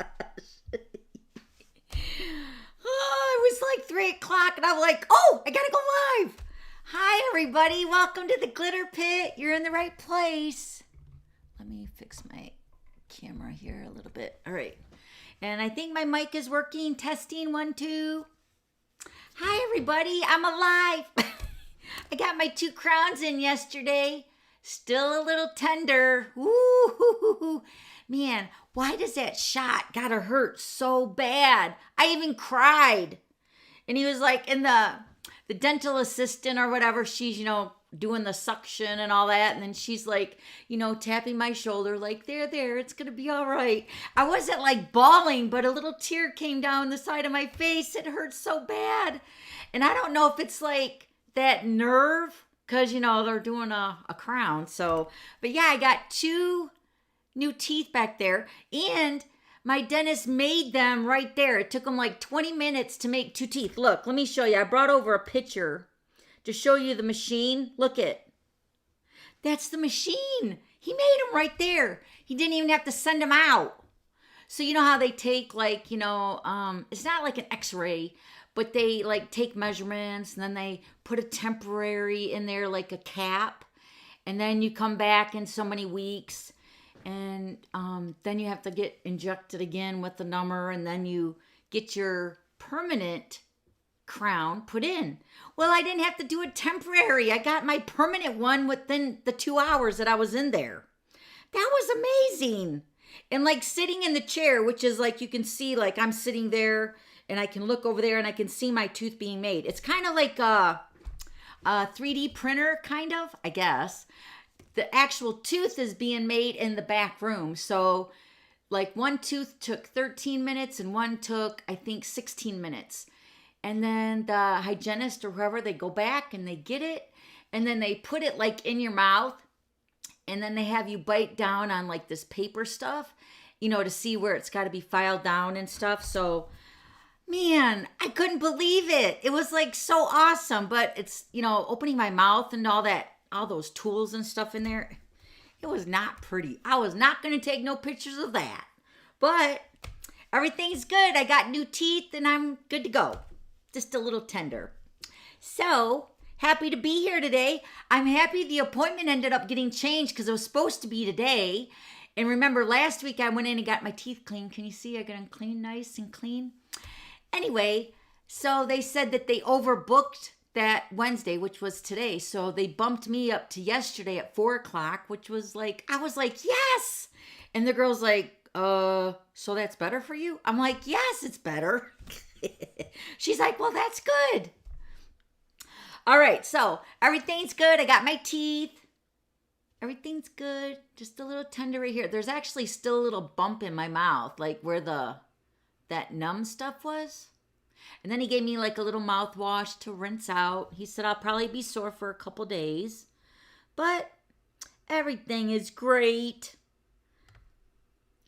Oh, it was like 3 o'clock, and I'm like, oh, I gotta go live. Hi, everybody. Welcome to the Glitter Pit. You're in the right place. Let me fix my camera here a little bit. All right. And I think my mic is working. Testing, 1, 2. Hi, everybody. I'm alive. I got my 2 crowns in yesterday. Still a little tender. Woo! Man, why does that shot gotta hurt so bad? I even cried. And he was like, and the dental assistant or whatever, she's, doing the suction and all that. And then she's like, tapping my shoulder, like, there, it's gonna be all right. I wasn't like bawling, but a little tear came down the side of my face. It hurt so bad. And I don't know if it's like that nerve, because, they're doing a crown. So, but yeah, I got 2 new teeth back there. And my dentist made them right there. It took him like 20 minutes to make 2 teeth. Look, let me show you. I brought over a picture to show you the machine. Look it. That's the machine. He made them right there. He didn't even have to send them out. So you know how they take like, it's not like an x-ray, but they like take measurements and then they put a temporary in there like a cap. And then you come back in so many weeks. And then you have to get injected again with the number, and then you get your permanent crown put in. Well, I didn't have to do it temporary. I got my permanent one within the 2 hours that I was in there. That was amazing. And like sitting in the chair, which is like you can see, like I'm sitting there and I can look over there and I can see my tooth being made. It's kind of like a 3D printer, kind of, I guess. The actual tooth is being made in the back room. So like one tooth took 13 minutes and one took, I think, 16 minutes. And then the hygienist or whoever, they go back and they get it. And then they put it like in your mouth. And then they have you bite down on like this paper stuff, to see where it's got to be filed down and stuff. So, man, I couldn't believe it. It was like so awesome. But it's, opening my mouth and all that, all those tools and stuff in there. It was not pretty. I was not going to take no pictures of that. But everything's good. I got new teeth and I'm good to go. Just a little tender. So, happy to be here today. I'm happy the appointment ended up getting changed because it was supposed to be today. And remember, last week I went in and got my teeth clean. Can you see? I got them clean, nice and clean. Anyway, so they said that they overbooked that Wednesday, which was today. So they bumped me up to yesterday at 4 o'clock, which was like, I was like, yes. And the girl's like, so that's better for you? I'm like, yes, it's better. She's like, well, that's good. All right, so everything's good. I got my teeth. Everything's good. Just a little tender right here. There's actually still a little bump in my mouth, like where that numb stuff was. And then he gave me like a little mouthwash to rinse out. He said I'll probably be sore for a couple days. But everything is great.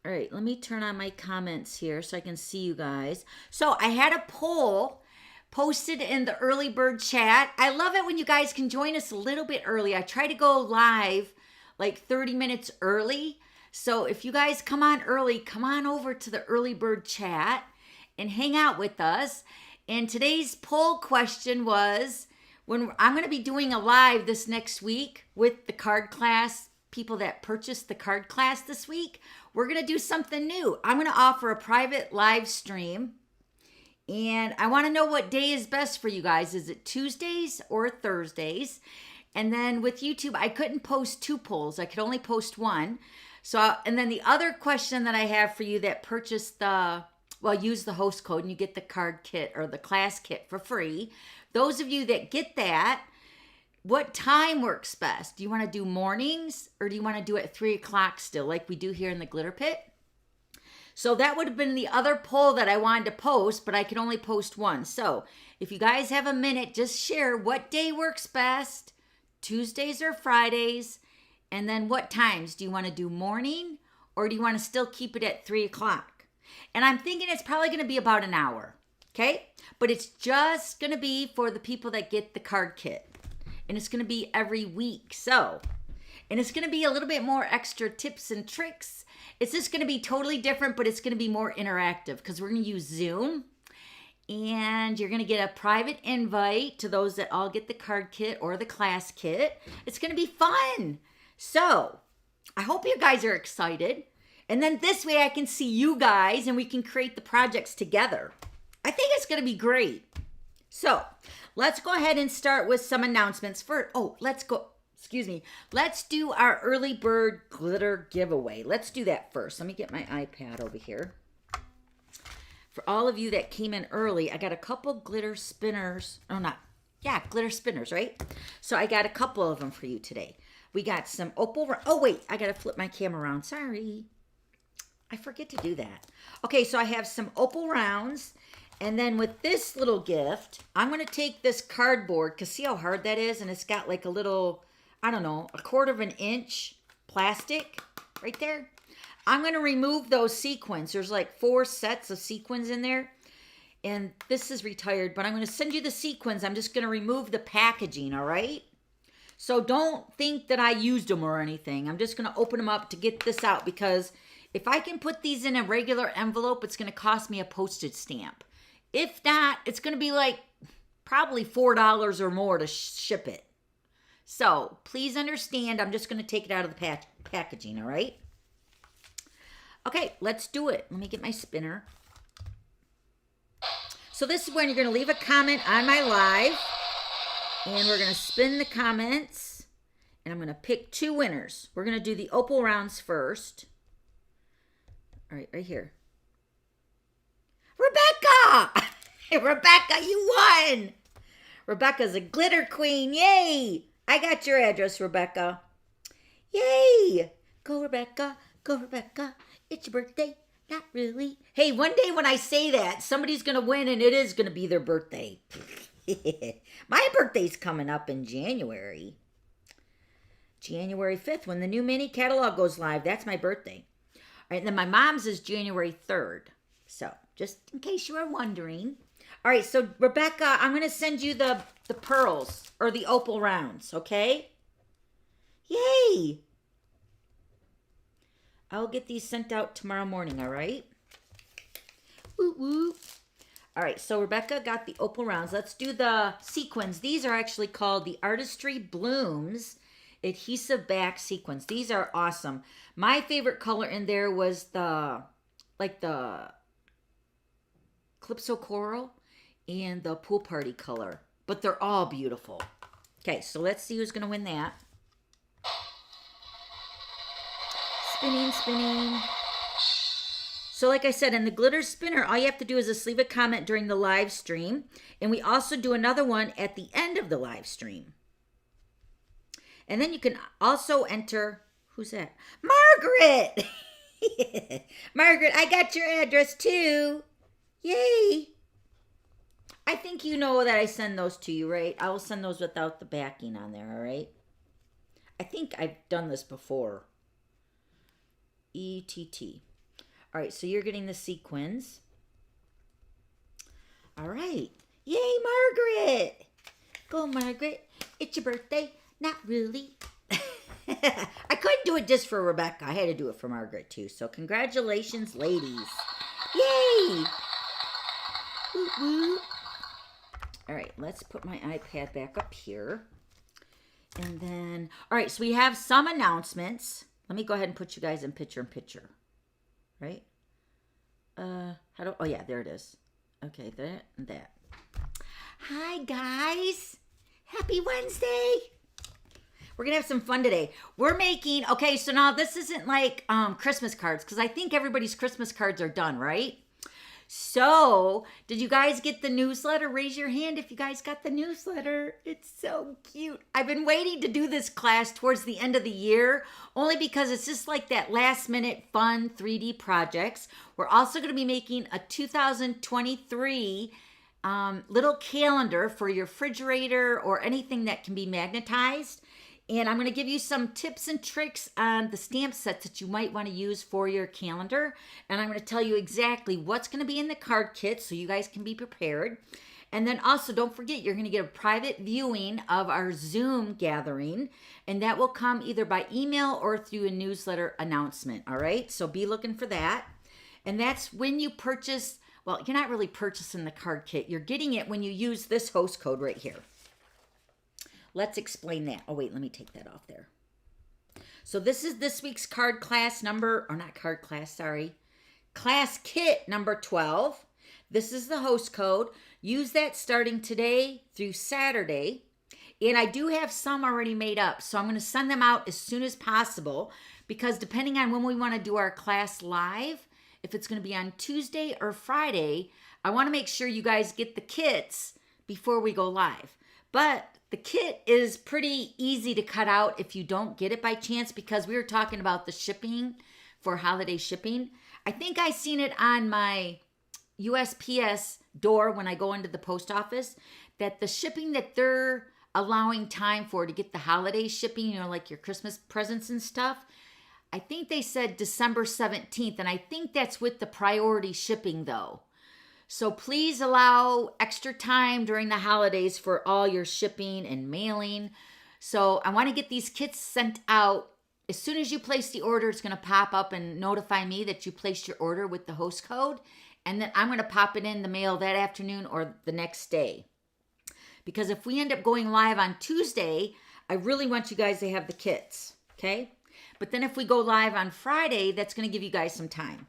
All right, let me turn on my comments here so I can see you guys. So I had a poll posted in the early bird chat. I love it when you guys can join us a little bit early. I try to go live like 30 minutes early. So if you guys come on early, come on over to the early bird chat and hang out with us. And today's poll question was, when I'm going to be doing a live this next week with the card class, people that purchased the card class this week, we're going to do something new. I'm going to offer a private live stream. And I want to know what day is best for you guys. Is it Tuesdays or Thursdays? And then with YouTube, I couldn't post 2 polls. I could only post 1. So, and then the other question that I have for you that purchased use the host code and you get the card kit or the class kit for free. Those of you that get that, what time works best? Do you want to do mornings or do you want to do it at 3 o'clock still like we do here in the Glitter Pit? So that would have been the other poll that I wanted to post, but I could only post 1. So if you guys have a minute, just share what day works best, Tuesdays or Fridays, and then what times. Do you want to do morning or do you want to still keep it at 3 o'clock? And I'm thinking it's probably going to be about an hour, okay? But it's just going to be for the people that get the card kit. And it's going to be every week. So, and it's going to be a little bit more extra tips and tricks It's just going to be totally different, but it's going to be more interactive because we're going to use Zoom. And you're going to get a private invite to those that all get the card kit or the class kit. It's going to be fun. So I hope you guys are excited. And then this way I can see you guys and we can create the projects together. I think it's going to be great. So let's go ahead and start with some announcements first. Oh, let's do our early bird glitter giveaway. Let's do that first. Let me get my iPad over here. For all of you that came in early, I got a couple glitter spinners. Glitter spinners, right? So I got a couple of them for you today. We got some opal. Oh, wait, I got to flip my camera around. Sorry. I forget to do that. Okay, so I have some opal rounds. And then with this little gift, I'm going to take this cardboard, because see how hard that is? And it's got like a little, I don't know, 1/4 of an inch plastic right there. I'm going to remove those sequins. There's like 4 sets of sequins in there. And this is retired, but I'm going to send you the sequins. I'm just going to remove the packaging, all right? So don't think that I used them or anything. I'm just going to open them up to get this out because if I can put these in a regular envelope, it's going to cost me a postage stamp. If not, it's going to be like probably $4 or more to ship it. So please understand, I'm just going to take it out of the packaging, all right? Okay, let's do it. Let me get my spinner. So this is when you're going to leave a comment on my live. And we're going to spin the comments. And I'm going to pick 2 winners. We're going to do the opal rounds first. All right, right here. Rebecca! Rebecca, you won! Rebecca's a glitter queen. Yay! I got your address, Rebecca. Yay! Go, Rebecca. Go, Rebecca. It's your birthday. Not really. Hey, one day when I say that, somebody's going to win and it is going to be their birthday. My birthday's coming up in January. January 5th, when the new mini catalog goes live. That's my birthday. All right, and then my mom's is January 3rd. So, just in case you were wondering. All right, so Rebecca, I'm going to send you the pearls or the opal rounds, okay? Yay! I'll get these sent out tomorrow morning, all right? Woo woo. All right, so Rebecca got the opal rounds. Let's do the sequins. These are actually called the Artistry Blooms adhesive back sequins. These are awesome. My favorite color in there was the Calypso Coral and the Pool Party color. But they're all beautiful. Okay, so let's see who's going to win that. Spinning, spinning. So like I said, in the glitter spinner, all you have to do is just leave a comment during the live stream. And we also do another one at the end of the live stream. And then you can also enter, who's that? Margaret! Margaret, I got your address too. Yay! I think you know that I send those to you, right? I will send those without the backing on there, all right? I think I've done this before. ETT. All right, so you're getting the sequins. All right. Yay, Margaret! Go, Margaret. It's your birthday. Not really. I couldn't do it just for Rebecca. I had to do it for Margaret, too. So congratulations, ladies. Yay! Woo woo. All right, let's put my iPad back up here. And then, all right, so we have some announcements. Let me go ahead and put you guys in picture. Right? Oh yeah, there it is. Okay, that and that. Hi, guys. Happy Wednesday. We're going to have some fun today. We're making, okay, so now this isn't like Christmas cards, because I think everybody's Christmas cards are done, right? So, did you guys get the newsletter? Raise your hand if you guys got the newsletter. It's so cute. I've been waiting to do this class towards the end of the year, only because it's just like that last minute fun 3D projects. We're also going to be making a 2023 little calendar for your refrigerator or anything that can be magnetized. And I'm going to give you some tips and tricks on the stamp sets that you might want to use for your calendar. And I'm going to tell you exactly what's going to be in the card kit so you guys can be prepared. And then also don't forget, you're going to get a private viewing of our Zoom gathering, and that will come either by email or through a newsletter announcement. All right, so be looking for that. And that's when you purchase, well, you're not really purchasing the card kit. You're getting it when you use this host code right here. Let's explain that. Oh, wait, let me take that off there. So this is this week's card class number, or not card class, sorry. Class kit number 12. This is the host code. Use that starting today through Saturday. And I do have some already made up, so I'm going to send them out as soon as possible, because depending on when we want to do our class live, if it's going to be on Tuesday or Friday, I want to make sure you guys get the kits before we go live. But the kit is pretty easy to cut out if you don't get it by chance, because we were talking about the shipping for holiday shipping. I think I seen it on my USPS door when I go into the post office, that the shipping that they're allowing time for to get the holiday shipping, you know, like your Christmas presents and stuff, I think they said December 17th, and I think that's with the priority shipping though. So please allow extra time during the holidays for all your shipping and mailing. So I want to get these kits sent out. As soon as you place the order, it's going to pop up and notify me that you placed your order with the host code. And then I'm going to pop it in the mail that afternoon or the next day. Because if we end up going live on Tuesday, I really want you guys to have the kits, okay? But then if we go live on Friday, that's going to give you guys some time,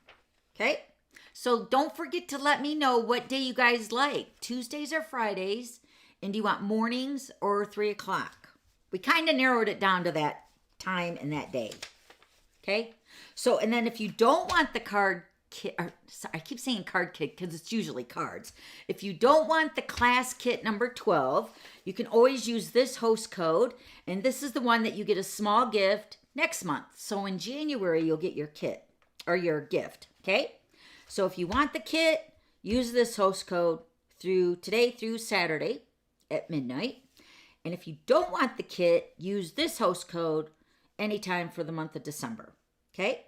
okay? So don't forget to let me know what day you guys like, Tuesdays or Fridays, and do you want mornings or 3 o'clock? We kind of narrowed it down to that time and that day, okay? So, and then if you don't want the card kit, or sorry, I keep saying card kit because it's usually cards. If you don't want the class kit number 12, you can always use this host code, and this is the one that you get a small gift next month. So in January, you'll get your kit or your gift, okay? So if you want the kit, use this host code through today through Saturday at midnight. And if you don't want the kit, use this host code anytime for the month of December, okay?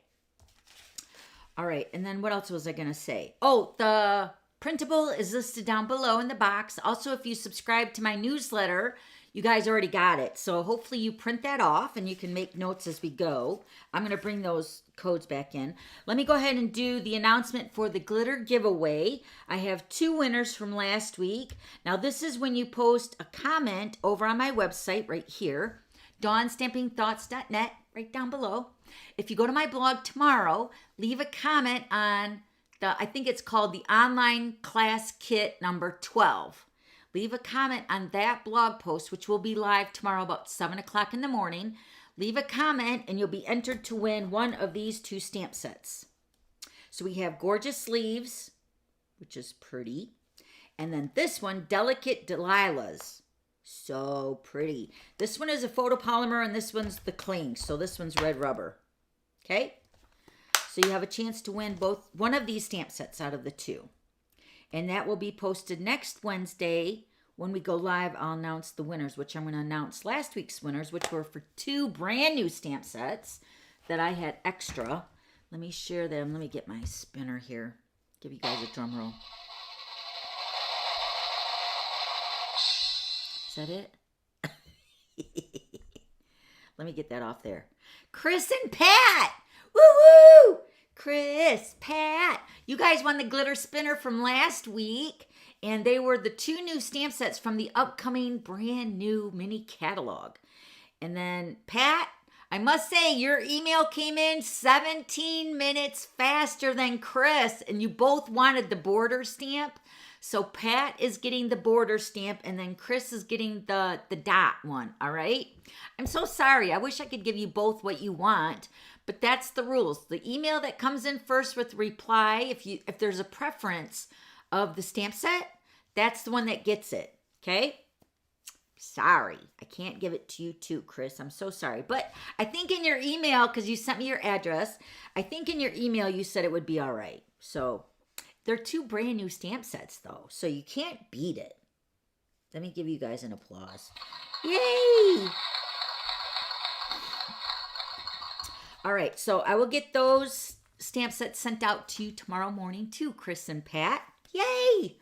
All right, and then what else was I going to say? Oh, the printable is listed down below in the box. Also, if you subscribe to my newsletter, you guys already got it. So hopefully you print that off and you can make notes as we go. I'm going to bring those codes back in. Let me go ahead and do the announcement for the glitter giveaway. I have 2 winners from last week. Now, this is when you post a comment over on my website right here, dawnstampingthoughts.net, right down below. If you go to my blog tomorrow, leave a comment on I think it's called the online class kit number 12. Leave a comment on that blog post, which will be live tomorrow about 7 o'clock in the morning. Leave a comment and you'll be entered to win one of these 2 stamp sets. So we have Gorgeous Sleeves, which is pretty. And then this one, Delicate Delilahs. So pretty. This one is a photopolymer and this one's the cling. So this one's red rubber. Okay? So you have a chance to win one of these stamp sets out of the 2. And that will be posted next Wednesday. When we go live, I'll announce the winners, which I'm going to announce last week's winners, which were for 2 brand new stamp sets that I had extra. Let me share them. Let me get my spinner here. Give you guys a drum roll. Is that it? Let me get that off there. Chris and Pat! Woo-woo! Chris, Pat, you guys won the glitter spinner from last week, and they were the 2 new stamp sets from the upcoming brand new mini catalog. And then Pat, I must say your email came in 17 minutes faster than Chris, and you both wanted the border stamp. So Pat is getting the border stamp, and then Chris is getting the dot one, all right? I'm so sorry. I wish I could give you both what you want, but that's the rules. The email that comes in first with reply, if there's a preference of the stamp set, that's the one that gets it, okay? Sorry, I can't give it to you too, Chris. I'm so sorry. But I think in your email, because you sent me your address, I think in your email you said it would be all right. So they're 2 brand new stamp sets, though, so you can't beat it. Let me give you guys an applause. Yay! All right, so I will get those stamp sets sent out to you tomorrow morning too, Chris and Pat. Yay!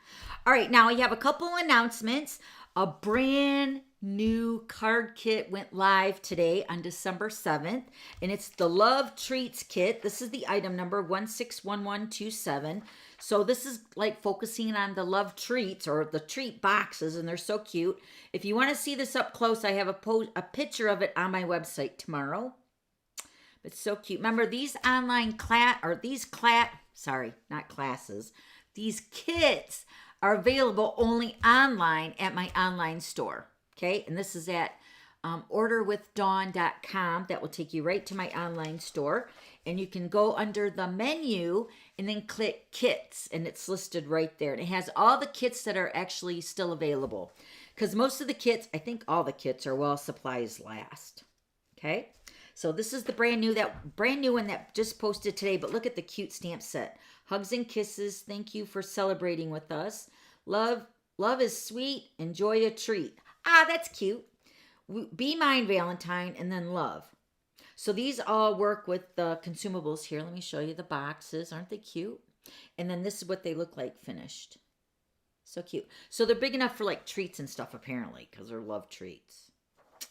All right, now I have a couple announcements. A brand new card kit went live today on December 7th, and it's the Love Treats kit. This is the item number 161127. So this is like focusing on the love treats or the treat boxes, and they're so cute. If you want to see this up close, I have a picture of it on my website tomorrow. It's so cute. Remember, these these kits are available only online at my online store. Okay, and this is at orderwithdawn.com. That will take you right to my online store. And you can go under the menu and then click kits, and it's listed right there. And it has all the kits that are actually still available. Because most of the kits, I think all the kits are while supplies last. Okay, so this is the brand new one that just posted today. But look at the cute stamp set. Hugs and kisses. Thank you for celebrating with us. Love is sweet. Enjoy a treat. Ah, that's cute. Be mine, Valentine, and then love. So these all work with the consumables here. Let me show you the boxes. Aren't they cute? And then this is what they look like finished. So cute. So they're big enough for like treats and stuff apparently, because they're love treats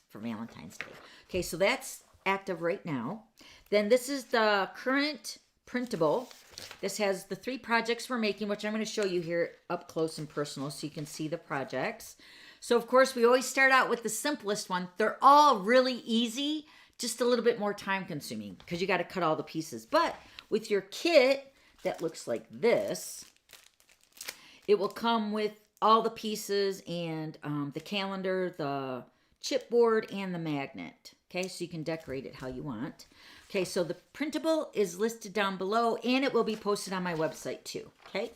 for Valentine's Day. Okay, so that's active right now. Then this is the current printable. This has the 3 projects we're making, which I'm going to show you here up close and personal so you can see the projects. So, of course, we always start out with the simplest one. They're all really easy, just a little bit more time consuming because you got to cut all the pieces. But with your kit that looks like this, it will come with all the pieces and the calendar, the chipboard, and the magnet. Okay, so you can decorate it how you want. Okay, so the printable is listed down below, and it will be posted on my website too. Okay.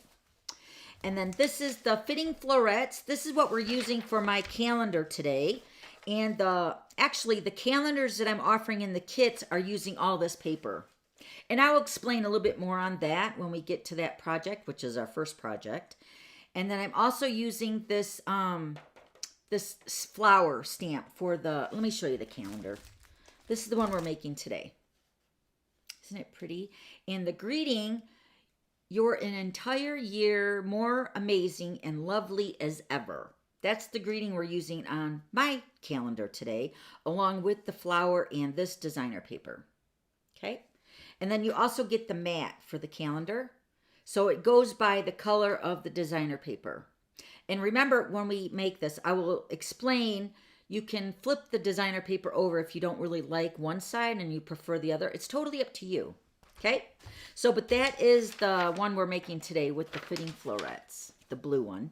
And then this is the fitting florets. This is what we're using for my calendar today. And actually the calendars that I'm offering in the kits are using all this paper. And I will explain a little bit more on that when we get to that project, which is our first project. And then I'm also using this this flower stamp for the, let me show you the calendar. This is the one we're making today. Isn't it pretty? And the greeting, you're an entire year more amazing and lovely as ever. That's the greeting we're using on my calendar today, along with the flower and this designer paper. Okay? And then you also get the mat for the calendar. So it goes by the color of the designer paper. And remember, when we make this, I will explain, you can flip the designer paper over if you don't really like one side and you prefer the other. It's totally up to you. Okay, so but that is the one we're making today with the fitting florets, the blue one.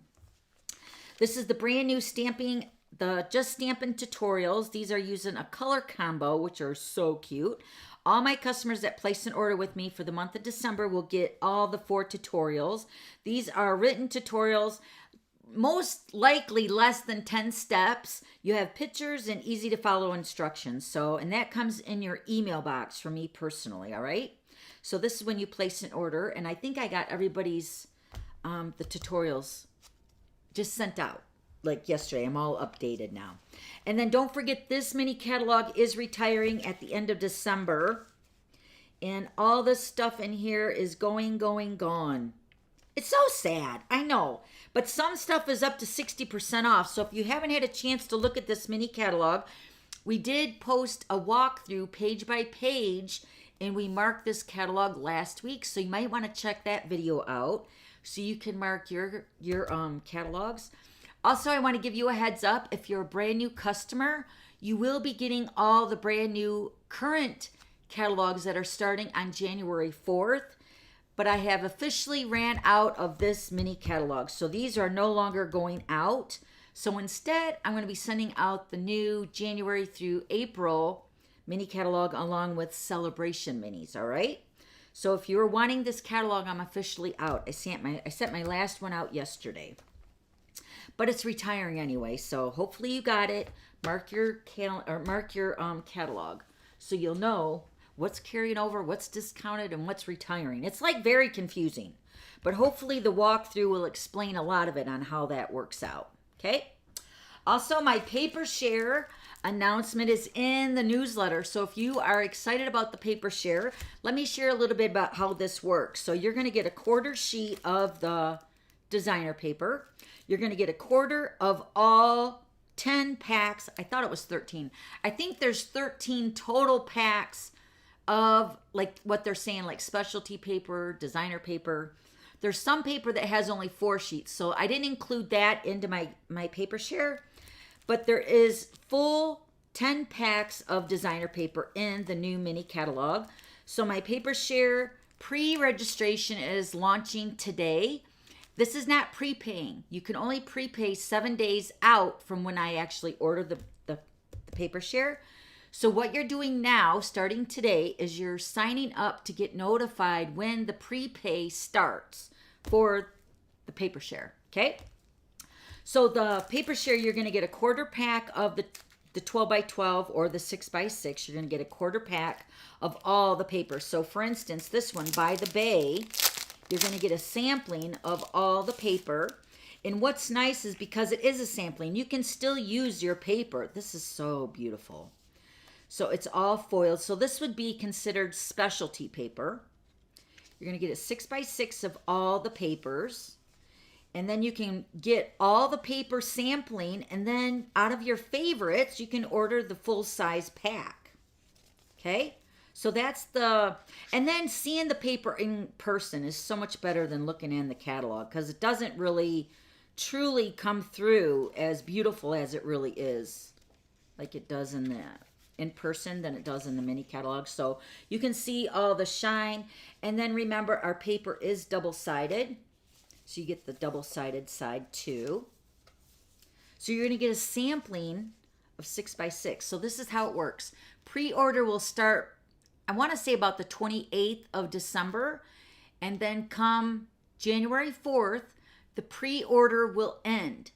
This is the brand new stamping, the Just Stampin' tutorials. These are using a color combo, which are so cute. All my customers that place an order with me for the month of December will get all the 4 tutorials. These are written tutorials, most likely less than 10 steps. You have pictures and easy to follow instructions. So, and that comes in your email box from me personally, all right? So this is when you place an order, and I think I got everybody's, the tutorials just sent out like yesterday. I'm all updated now. And then don't forget, this mini catalog is retiring at the end of December. And all this stuff in here is gone. It's so sad, I know. But some stuff is up to 60% off. So if you haven't had a chance to look at this mini catalog, we did post a walkthrough page by page, and we marked this catalog last week, so you might want to check that video out so you can mark your catalogs. Also, I want to give you a heads up. If you're a brand new customer, you will be getting all the brand new current catalogs that are starting on January 4th. But I have officially ran out of this mini catalog, so these are no longer going out. So instead, I'm going to be sending out the new January through April mini catalog along with celebration minis, all right? So if you're wanting this catalog, I'm officially out. I sent my last one out yesterday. But it's retiring anyway, so hopefully you got it. Mark your catalog so you'll know what's carrying over, what's discounted, and what's retiring. It's like very confusing. But hopefully the walkthrough will explain a lot of it on how that works out. Okay? Also, my paper share announcement is in the newsletter. So if you are excited about the paper share, let me share a little bit about how this works. So you're going to get a quarter sheet of the designer paper. You're going to get a quarter of all 10 packs. I thought it was 13. I think there's 13 total packs of like what they're saying, like specialty paper, designer paper. There's some paper that has only 4 sheets, so I didn't include that into my paper share, but there is full 10 packs of designer paper in the new mini catalog. So my paper share pre-registration is launching today. This is not prepaying. You can only prepay 7 days out from when I actually order the paper share. So what you're doing now, starting today, is you're signing up to get notified when the prepay starts for the paper share, okay? So the paper share, you're going to get a quarter pack of the 12 by 12 or the 6 by 6. You're going to get a quarter pack of all the paper. So for instance, this one, By the Bay, you're going to get a sampling of all the paper. And what's nice is because it is a sampling, you can still use your paper. This is so beautiful. So it's all foiled. So this would be considered specialty paper. You're going to get a 6 by 6 of all the papers. And then you can get all the paper sampling. And then out of your favorites, you can order the full size pack. Okay? So that's and then seeing the paper in person is so much better than looking in the catalog, because it doesn't really truly come through as beautiful as it really is, like it does in person than it does in the mini catalog. So you can see all the shine. And then remember, our paper is double-sided. So you get the double-sided side too. So you're going to get a sampling of 6 by 6. So this is how it works. Pre-order will start, I want to say about the 28th of December. And then come January 4th, the pre-order will end.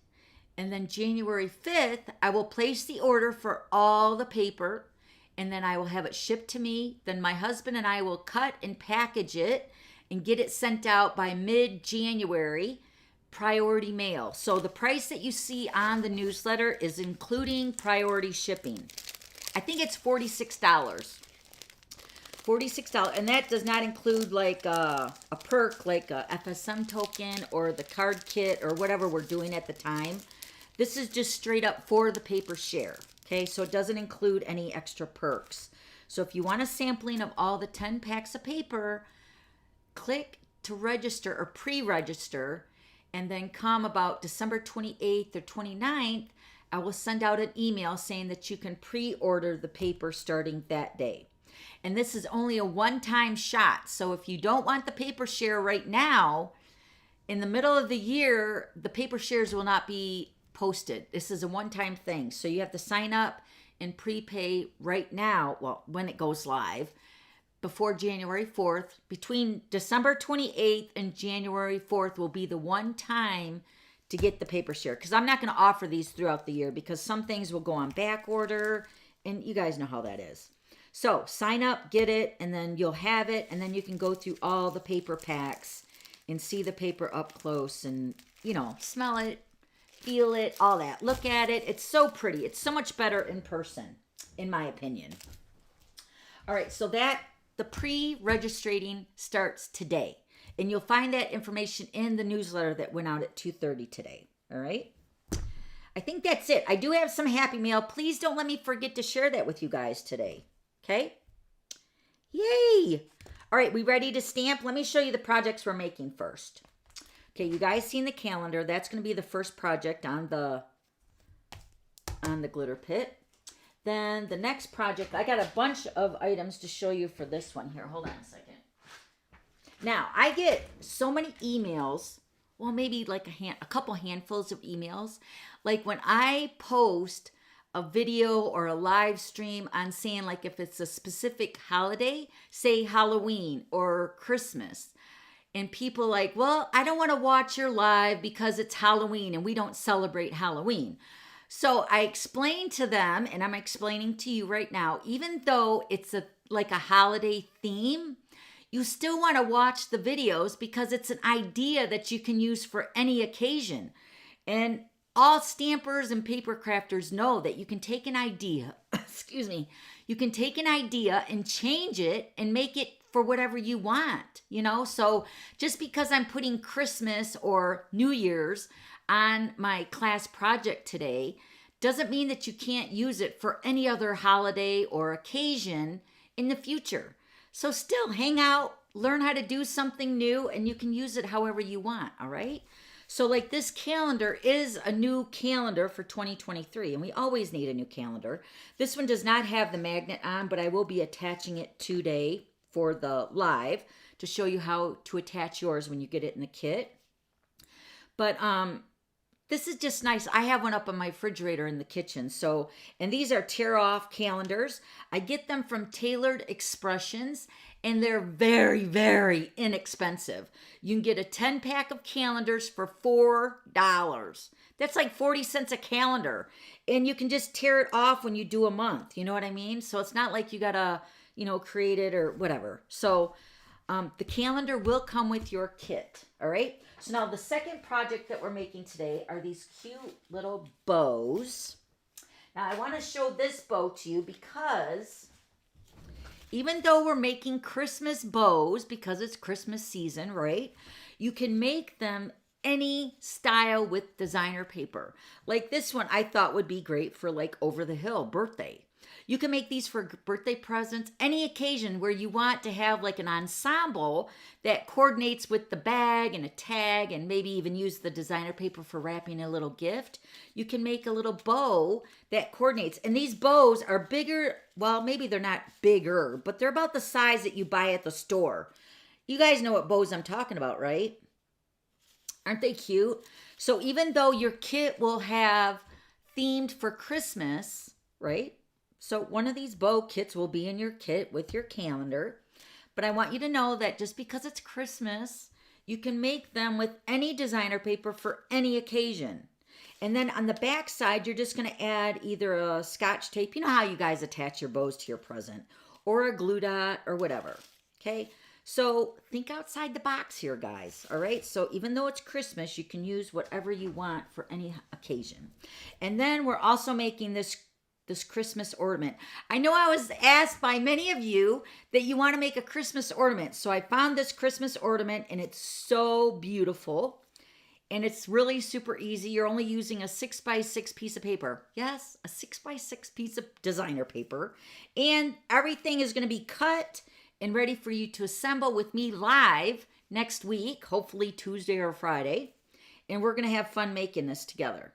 And then January 5th, I will place the order for all the paper, and then I will have it shipped to me. Then my husband and I will cut and package it and get it sent out by mid-January, priority mail. So the price that you see on the newsletter is including priority shipping. I think it's $46. $46, and that does not include like a perk, like a FSM token or the card kit or whatever we're doing at the time. This is just straight up for the paper share, okay? So it doesn't include any extra perks. So if you want a sampling of all the 10 packs of paper, click to register or pre-register, and then come about December 28th or 29th, I will send out an email saying that you can pre-order the paper starting that day. And this is only a one-time shot. So if you don't want the paper share right now, in the middle of the year, the paper shares will not be posted. This is a one-time thing. So you have to sign up and prepay right now, well, when it goes live, before January 4th. Between December 28th and January 4th will be the one time to get the paper share. Because I'm not going to offer these throughout the year because some things will go on back order, and you guys know how that is. So sign up, get it, and then you'll have it, and then you can go through all the paper packs and see the paper up close and, you know, smell it, feel it, all that. Look at it. It's so pretty. It's so much better in person, in my opinion. All right, so the pre-registering starts today, and you'll find that information in the newsletter that went out at 2:30 today. All right? I think that's it. I do have some happy mail. Please don't let me forget to share that with you guys today. Okay? Yay! All right, we ready to stamp? Let me show you the projects we're making first. Okay, you guys seen the calendar. That's going to be the first project on the glitter pit. Then the next project, I got a bunch of items to show you for this one here. Hold on a second. Now, I get so many emails, well, maybe like a couple handfuls of emails. Like when I post a video or a live stream on saying like if it's a specific holiday, say Halloween or Christmas, and people like, well, I don't want to watch your live because it's Halloween and we don't celebrate Halloween. So I explained to them, and I'm explaining to you right now, even though it's like a holiday theme, you still want to watch the videos because it's an idea that you can use for any occasion. And all stampers and paper crafters know that you can take an idea, excuse me, You can take an idea and change it and make it for whatever you want, you know? So just because I'm putting Christmas or New Year's on my class project today doesn't mean that you can't use it for any other holiday or occasion in the future. So still hang out, learn how to do something new, and you can use it however you want, all right? So like this calendar is a new calendar for 2023, and we always need a new calendar. This one does not have the magnet on, but I will be attaching it today for the live to show you how to attach yours when you get it in the kit. But this is just nice. I have one up on my refrigerator in the kitchen. So, and these are tear-off calendars. I get them from Tailored Expressions, and they're very, very inexpensive. You can get a 10-pack of calendars for $4. That's like 40 cents a calendar. And you can just tear it off when you do a month. You know what I mean? So it's not like you gotta, create it or whatever. So the calendar will come with your kit. All right. So now the second project that we're making today are these cute little bows. Now I want to show this bow to you because even though we're making Christmas bows because it's Christmas season, right? You can make them any style with designer paper. Like this one I thought would be great for like over the hill birthday. You can make these for birthday presents, any occasion where you want to have like an ensemble that coordinates with the bag and a tag and maybe even use the designer paper for wrapping a little gift. You can make a little bow that coordinates. And these bows are bigger. Well, maybe they're not bigger, but they're about the size that you buy at the store. You guys know what bows I'm talking about, right? Aren't they cute? So even though your kit will have themed for Christmas, right? So one of these bow kits will be in your kit with your calendar. But I want you to know that just because it's Christmas, you can make them with any designer paper for any occasion. And then on the back side, you're just going to add either a Scotch tape. You know how you guys attach your bows to your present, or a glue dot or whatever. Okay. So think outside the box here, guys. All right. So even though it's Christmas, you can use whatever you want for any occasion. And then we're also making this Christmas ornament. I know I was asked by many of you that you want to make a Christmas ornament. So I found this Christmas ornament and it's so beautiful. And it's really super easy. You're only using a 6x6 piece of paper. Yes, a 6x6 piece of designer paper. And everything is going to be cut and ready for you to assemble with me live next week, hopefully Tuesday or Friday. And we're going to have fun making this together.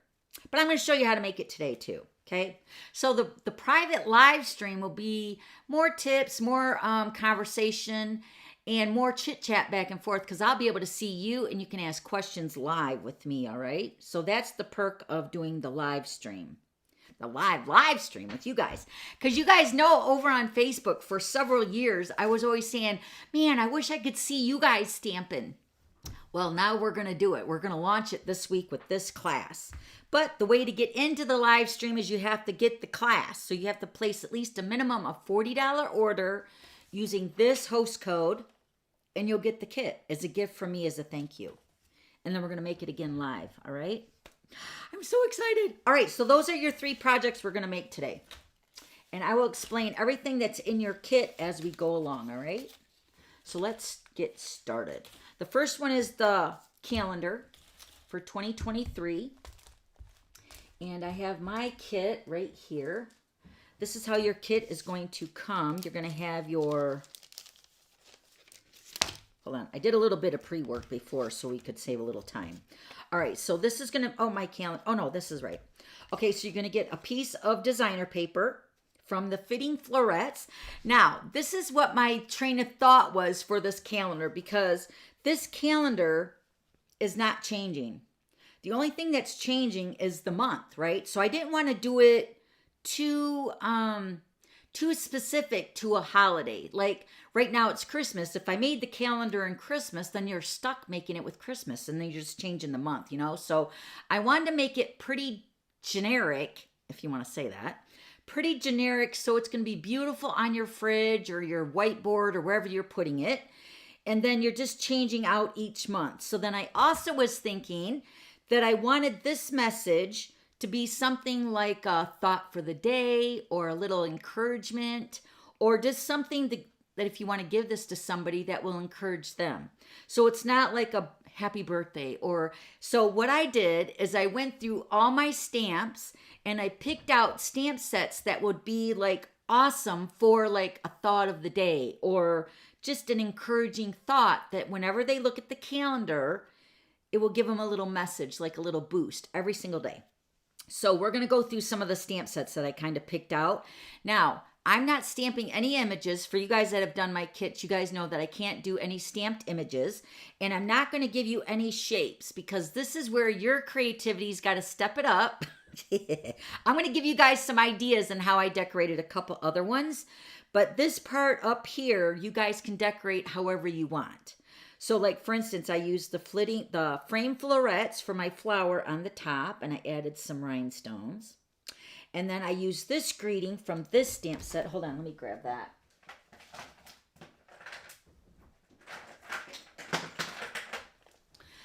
But I'm going to show you how to make it today too. Okay, so the private live stream will be more tips, more conversation, and more chit chat back and forth because I'll be able to see you and you can ask questions live with me, all right? So that's the perk of doing the live stream. The live stream with you guys. Because you guys know over on Facebook for several years, I was always saying, man, I wish I could see you guys stamping. Well, now we're going to do it. We're going to launch it this week with this class. But the way to get into the live stream is you have to get the class. So you have to place at least a minimum of $40 order using this host code, and you'll get the kit as a gift from me as a thank you. And then we're going to make it again live, all right? I'm so excited. All right, so those are your 3 projects we're going to make today. And I will explain everything that's in your kit as we go along, all right? So let's get started. The first one is the calendar for 2023. And I have my kit right here. This is how your kit is going to come. You're going to have your... Hold on. I did a little bit of pre-work before so we could save a little time. All right. So this is going to... Oh, my calendar. Oh, no. This is right. Okay. So you're going to get a piece of designer paper from the Fitting Florets. Now, this is what my train of thought was for this calendar because this calendar is not changing. The only thing that's changing is the month, right? So I didn't want to do it too specific to a holiday. Like right now it's Christmas. If I made the calendar in Christmas, then you're stuck making it with Christmas and then you're just changing the month, you know? So I wanted to make it pretty generic, if you want to say that. Pretty generic, so it's going to be beautiful on your fridge or your whiteboard or wherever you're putting it. And then you're just changing out each month. So then I also was thinking that I wanted this message to be something like a thought for the day or a little encouragement or just something that if you want to give this to somebody that will encourage them. So it's not like a happy birthday or so what I did is I went through all my stamps and I picked out stamp sets that would be like awesome for like a thought of the day or just an encouraging thought that whenever they look at the calendar, it will give them a little message, like a little boost every single day. So we're going to go through some of the stamp sets that I kind of picked out. Now, I'm not stamping any images. For you guys that have done my kits, you guys know that I can't do any stamped images. And I'm not going to give you any shapes because this is where your creativity's got to step it up. I'm going to give you guys some ideas on how I decorated a couple other ones. But this part up here, you guys can decorate however you want. So like for instance, I used the frame florets for my flower on the top and I added some rhinestones. And then I used this greeting from this stamp set. Hold on, let me grab that.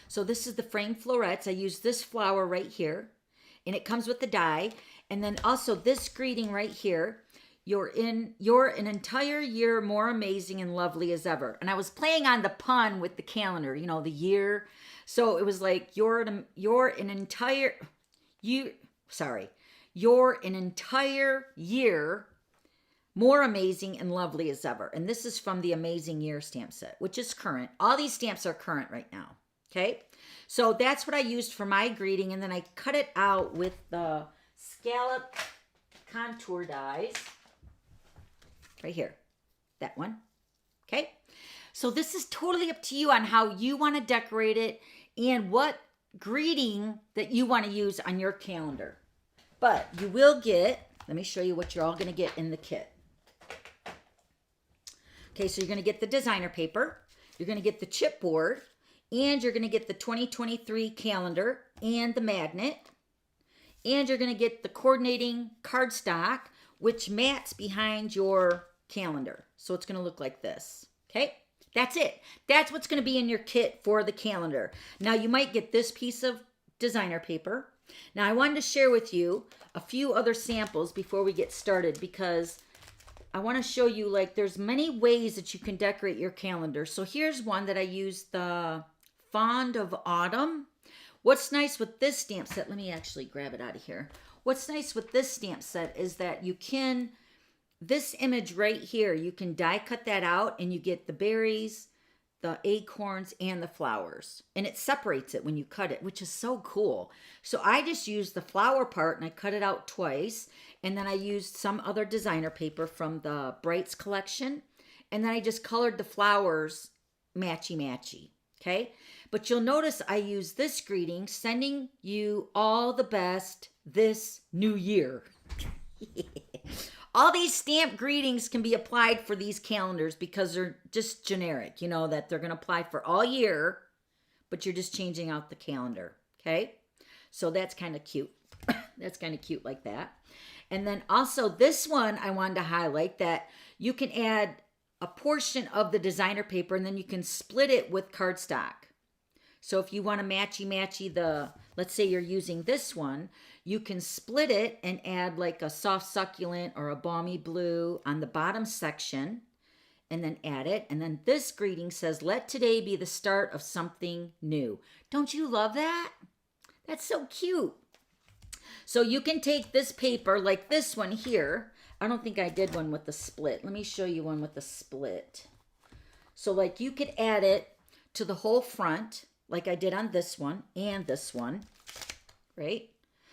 So this is the frame florets. I used this flower right here and it comes with the die. And then also this greeting right here. You're an entire year more amazing and lovely as ever. And I was playing on the pun with the calendar, you know, the year. So it was like you're an entire year more amazing and lovely as ever. And this is from the Amazing Year stamp set, which is current. All these stamps are current right now. Okay. So that's what I used for my greeting. And then I cut it out with the scallop contour dies. Right here, that one, okay? So this is totally up to you on how you want to decorate it and what greeting that you want to use on your calendar. But you will get, let me show you what you're all going to get in the kit. Okay, so you're going to get the designer paper, you're going to get the chipboard, and you're going to get the 2023 calendar and the magnet, and you're going to get the coordinating cardstock, which mats behind your calendar. So it's going to look like this. Okay, that's it. That's what's going to be in your kit for the calendar. Now you might get this piece of designer paper. Now I wanted to share with you a few other samples before we get started because I want to show you like there's many ways that you can decorate your calendar. So here's one that I used, the Fond of Autumn. What's nice with this stamp set, let me actually grab it out of here. What's nice with this stamp set is that you can, this image right here, you can die cut that out and you get the berries, the acorns, and the flowers. And it separates it when you cut it, which is so cool. So I just used the flower part and I cut it out twice. And then I used some other designer paper from the Brights collection. And then I just colored the flowers matchy-matchy, okay? But you'll notice I use this greeting, sending you all the best this new year. All these stamp greetings can be applied for these calendars because they're just generic, you know, that they're going to apply for all year, but you're just changing out the calendar, okay? So that's kind of cute. That's kind of cute like that. And then also this one, I wanted to highlight that you can add a portion of the designer paper and then you can split it with cardstock. So if you want to matchy-matchy let's say you're using this one, you can split it and add like a soft succulent or a balmy blue on the bottom section and then add it. And then this greeting says, let today be the start of something new. Don't you love that? That's so cute. So you can take this paper like this one here. I don't think I did one with the split. Let me show you one with the split. So like you could add it to the whole front like I did on this one and this one, right?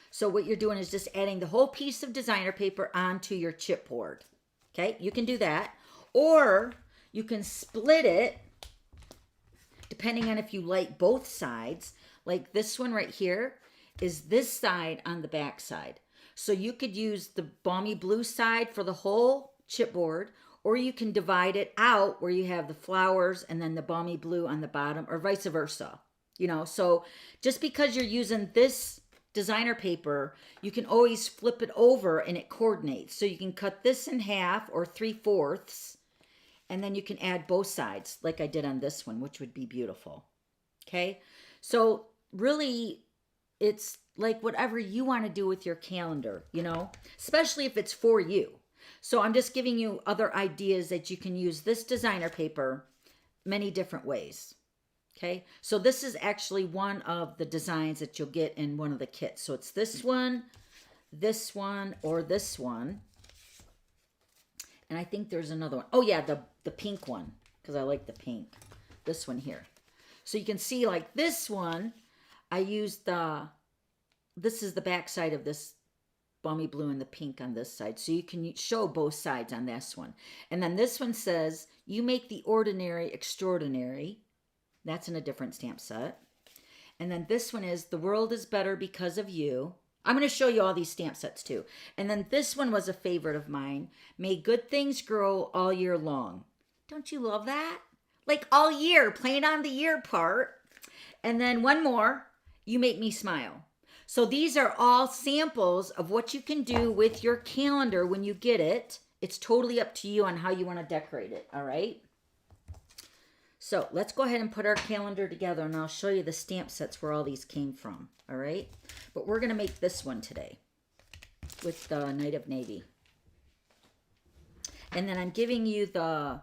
So what you're doing is just adding the whole piece of designer paper onto your chipboard, okay? You can do that. Or you can split it, depending on if you like both sides. Like this one right here is this side on the back side. So you could use the balmy blue side for the whole chipboard, or you can divide it out where you have the flowers and then the balmy blue on the bottom, or vice versa. You know, so just because you're using this designer paper, you can always flip it over and it coordinates. So you can cut this in half or 3/4, and then you can add both sides like I did on this one, which would be beautiful. Okay, so really it's like whatever you want to do with your calendar, you know, especially if it's for you. So I'm just giving you other ideas that you can use this designer paper many different ways. Okay, so this is actually one of the designs that you'll get in one of the kits. So it's this one, or this one. And I think there's another one. Oh yeah, the pink one, because I like the pink. This one here. So you can see like this one, I used this is the back side of this balmy blue and the pink on this side. So you can show both sides on this one. And then this one says, you make the ordinary extraordinary. That's in a different stamp set. And then this one is, the world is better because of you. I'm going to show you all these stamp sets too. And then this one was a favorite of mine. May good things grow all year long. Don't you love that? Like all year, playing on the year part. And then one more, you make me smile. So these are all samples of what you can do with your calendar when you get it. It's totally up to you on how you want to decorate it, all right? So let's go ahead and put our calendar together, and I'll show you the stamp sets where all these came from, all right? But we're going to make this one today with the Night of Navy. And then I'm giving you the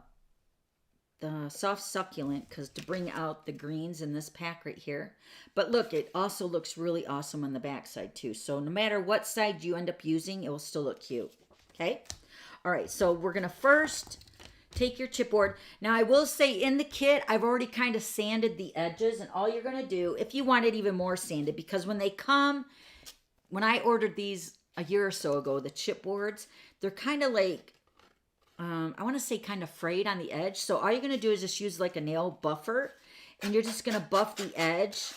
soft succulent because to bring out the greens in this pack right here. But look, it also looks really awesome on the back side too. So no matter what side you end up using, it will still look cute. Okay? All right, so we're going to first take your chipboard. Now I will say in the kit, I've already kind of sanded the edges, and all you're going to do, if you want it even more sanded, because when they come, when I ordered these a year or so ago, the chipboards, they're kind of like, I want to say kind of frayed on the edge. So all you're going to do is just use like a nail buffer, and you're just going to buff the edge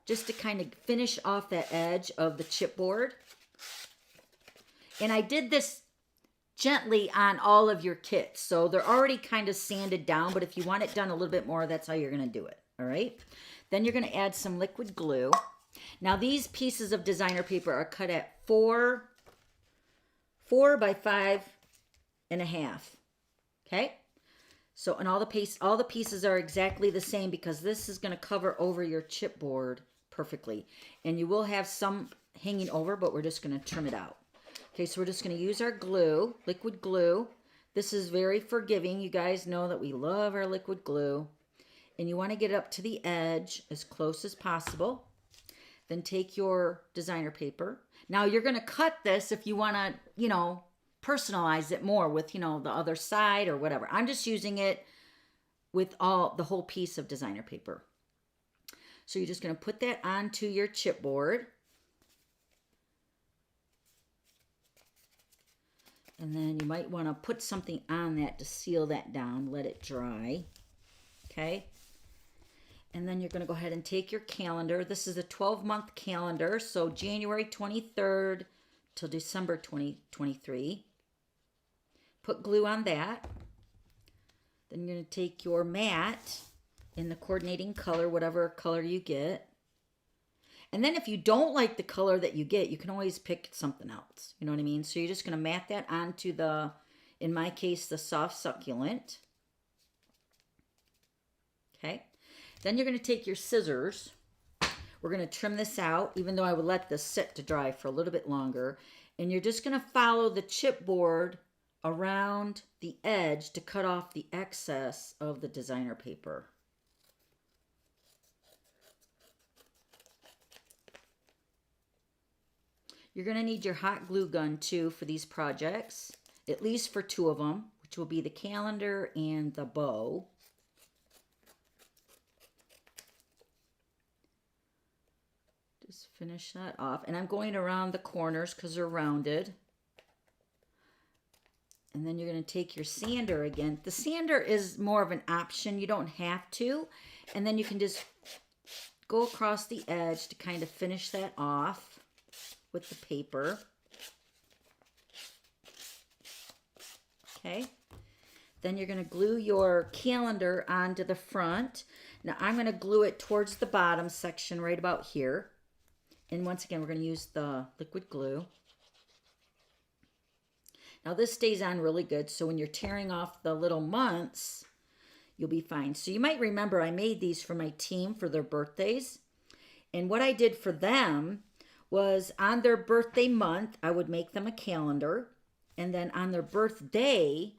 just to kind of finish off that edge of the chipboard. And I did this gently on all of your kits. So they're already kind of sanded down, but if you want it done a little bit more, that's how you're going to do it. All right. Then you're going to add some liquid glue. Now these pieces of designer paper are cut at 4 by 5.5. Okay, so and all the pieces are exactly the same because this is going to cover over your chipboard perfectly, and you will have some hanging over, but we're just going to trim it out. Okay, so we're just going to use our glue, liquid glue. This is very forgiving. You guys know that we love our liquid glue, and you want to get it up to the edge as close as possible. Then take your designer paper. Now you're going to cut this if you want to, you know, personalize it more with, you know, the other side or whatever. I'm just using it with the whole piece of designer paper. So you're just going to put that onto your chipboard. And then you might want to put something on that to seal that down, let it dry. Okay. And then you're going to go ahead and take your calendar. This is a 12-month calendar, so January 23rd till December 2023. Put glue on that. Then you're going to take your mat in the coordinating color, whatever color you get. And then if you don't like the color that you get, you can always pick something else. You know what I mean? So you're just going to mat that onto the, in my case, the soft succulent. Okay. Then you're going to take your scissors. We're going to trim this out, even though I would let this sit to dry for a little bit longer. And you're just going to follow the chipboard around the edge to cut off the excess of the designer paper. You're going to need your hot glue gun too for these projects, at least for 2 of them, which will be the calendar and the bow. Just finish that off. And I'm going around the corners because they're rounded. And then you're going to take your sander again. The sander is more of an option. You don't have to. And then you can just go across the edge to kind of finish that off with the paper. Okay. Then you're going to glue your calendar onto the front. Now I'm going to glue it towards the bottom section right about here. And once again, we're going to use the liquid glue. Now this stays on really good, so when you're tearing off the little months, you'll be fine. So you might remember I made these for my team for their birthdays. And what I did for them was on their birthday month, I would make them a calendar. And then on their birthday,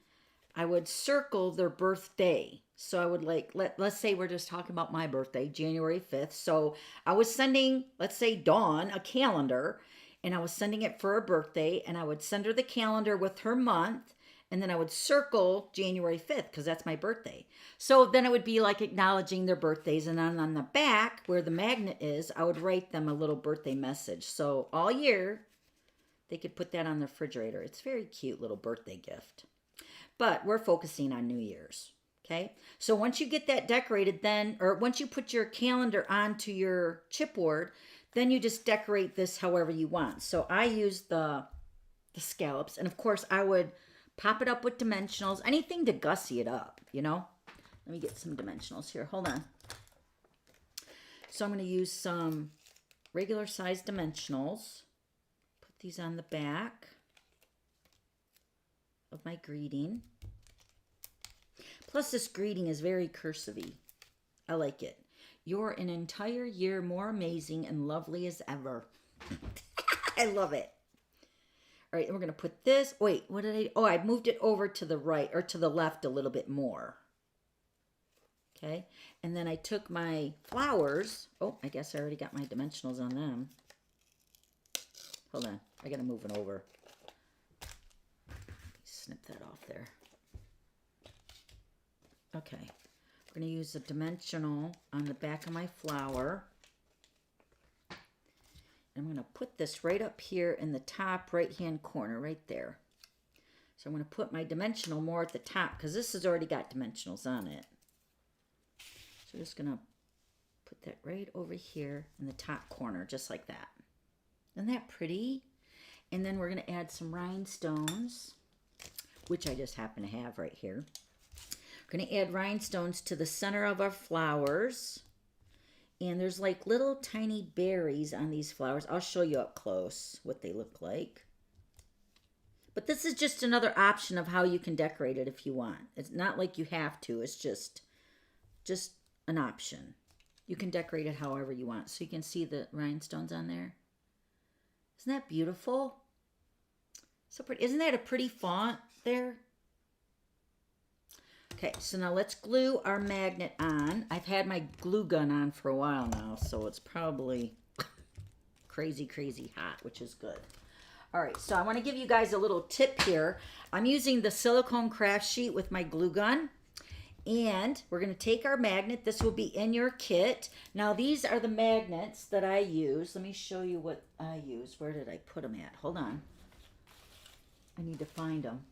I would circle their birthday. So I would like, let's say we're just talking about my birthday, January 5th. So I was sending, let's say Dawn, a calendar, and I was sending it for her birthday, and I would send her the calendar with her month, and then I would circle January 5th because that's my birthday. So then it would be like acknowledging their birthdays, and then on the back where the magnet is, I would write them a little birthday message. So all year, they could put that on the refrigerator. It's a very cute little birthday gift. But we're focusing on New Year's, okay? So once you get that decorated then, or once you put your calendar onto your chipboard, then you just decorate this however you want. So I use the scallops, and of course I would pop it up with dimensionals, anything to gussy it up, you know? Let me get some dimensionals here. Hold on. So I'm going to use some regular size dimensionals. Put these on the back of my greeting. Plus this greeting is very cursive-y. I like it. You're an entire year more amazing and lovely as ever. I love it. All right, and we're going to put this. Wait, what did I? Oh, I moved it over to the right or to the left a little bit more. Okay, and then I took my flowers. Oh, I guess I already got my dimensionals on them. Hold on, I got to move it over. Snip that off there. Okay, we're going to use a dimensional on the back of my flower. I'm going to put this right up here in the top right-hand corner, right there. So I'm going to put my dimensional more at the top because this has already got dimensionals on it. So I'm just going to put that right over here in the top corner, just like that. Isn't that pretty? And then we're going to add some rhinestones, which I just happen to have right here. We're going to add rhinestones to the center of our flowers. And there's like little tiny berries on these flowers. I'll show you up close what they look like. But this is just another option of how you can decorate it if you want. It's not like you have to. It's just an option. You can decorate it however you want. So you can see the rhinestones on there. Isn't that beautiful? So pretty. Isn't that a pretty font there? Okay, so now let's glue our magnet on. I've had my glue gun on for a while now, so it's probably crazy, crazy hot, which is good. All right, so I want to give you guys a little tip here. I'm using the silicone craft sheet with my glue gun, and we're going to take our magnet. This will be in your kit. Now, these are the magnets that I use. Let me show you what I use. Where did I put them at? Hold on. I need to find them.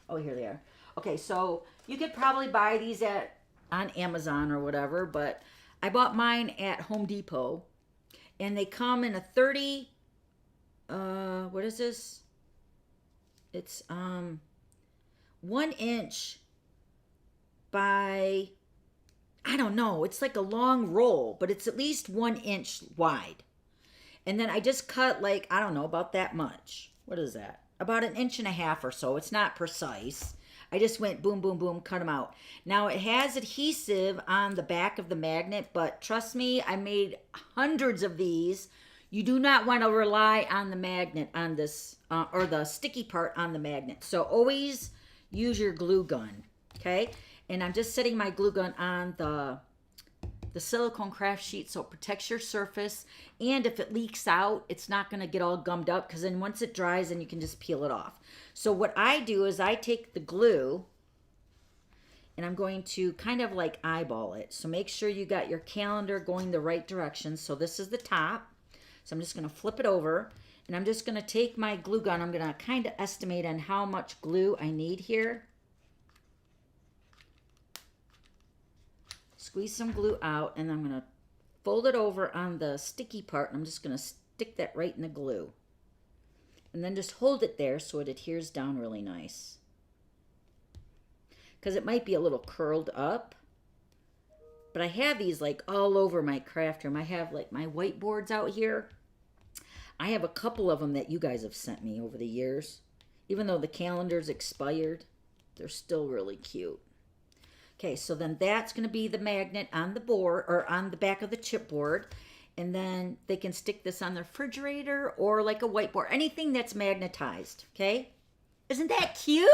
Oh, here they are. Okay, so you could probably buy these on Amazon or whatever, but I bought mine at Home Depot, and they come in a 30, what is this? It's 1 inch by, I don't know, it's like a long roll, but it's at least 1 inch wide. And then I just cut like, I don't know, about that much. What is that? About 1.5 inches or so. It's not precise. I just went boom, boom, boom, cut them out. Now, it has adhesive on the back of the magnet, but trust me, I made hundreds of these. You do not want to rely on the magnet on this, or the sticky part on the magnet. So always use your glue gun, okay? And I'm just setting my glue gun on the silicone craft sheet so it protects your surface. And if it leaks out, it's not going to get all gummed up because then once it dries, then you can just peel it off. So what I do is I take the glue and I'm going to kind of like eyeball it. So make sure you got your calendar going the right direction. So this is the top. So I'm just going to flip it over and I'm just going to take my glue gun. I'm going to kind of estimate on how much glue I need here. Squeeze some glue out, and I'm going to fold it over on the sticky part, and I'm just going to stick that right in the glue. And then just hold it there so it adheres down really nice. Because it might be a little curled up. But I have these like all over my craft room. I have like my whiteboards out here. I have a couple of them that you guys have sent me over the years. Even though the calendar's expired, they're still really cute. Okay, so then that's going to be the magnet on the board, or on the back of the chipboard. And then they can stick this on their refrigerator or like a whiteboard, anything that's magnetized, okay? Isn't that cute?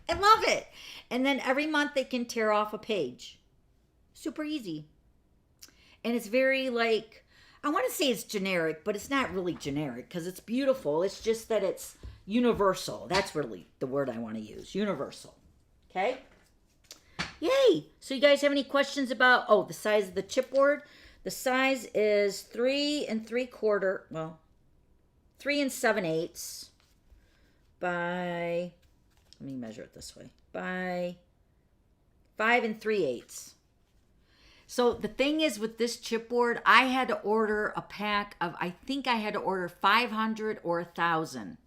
I love it. And then every month they can tear off a page. Super easy. And it's very like, I want to say it's generic, but it's not really generic because it's beautiful. It's just that it's universal. That's really the word I want to use. Universal. Okay? Yay! So you guys have any questions about, the size of the chipboard? The size is 3 3/4, well, 3 7/8 by, let me measure it this way, by 5 3/8. So the thing is with this chipboard, I had to order a pack of, I think I had to order 500 or 1,000.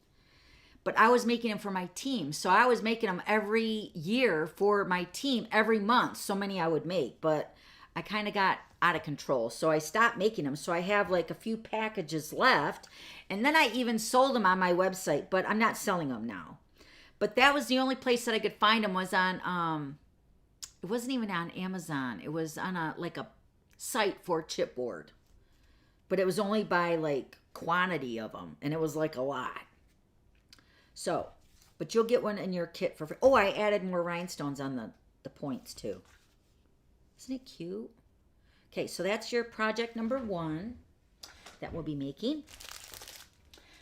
But I was making them for my team. So I was making them every year for my team, every month. So many I would make. But I kind of got out of control. So I stopped making them. So I have like a few packages left. And then I even sold them on my website. But I'm not selling them now. But that was the only place that I could find them was on, it wasn't even on Amazon. It was on a site for chipboard. But it was only by like quantity of them. And it was like a lot. So, but you'll get one in your kit for free. Oh, I added more rhinestones on the points too. Isn't it cute? Okay, so that's your project number 1 that we'll be making.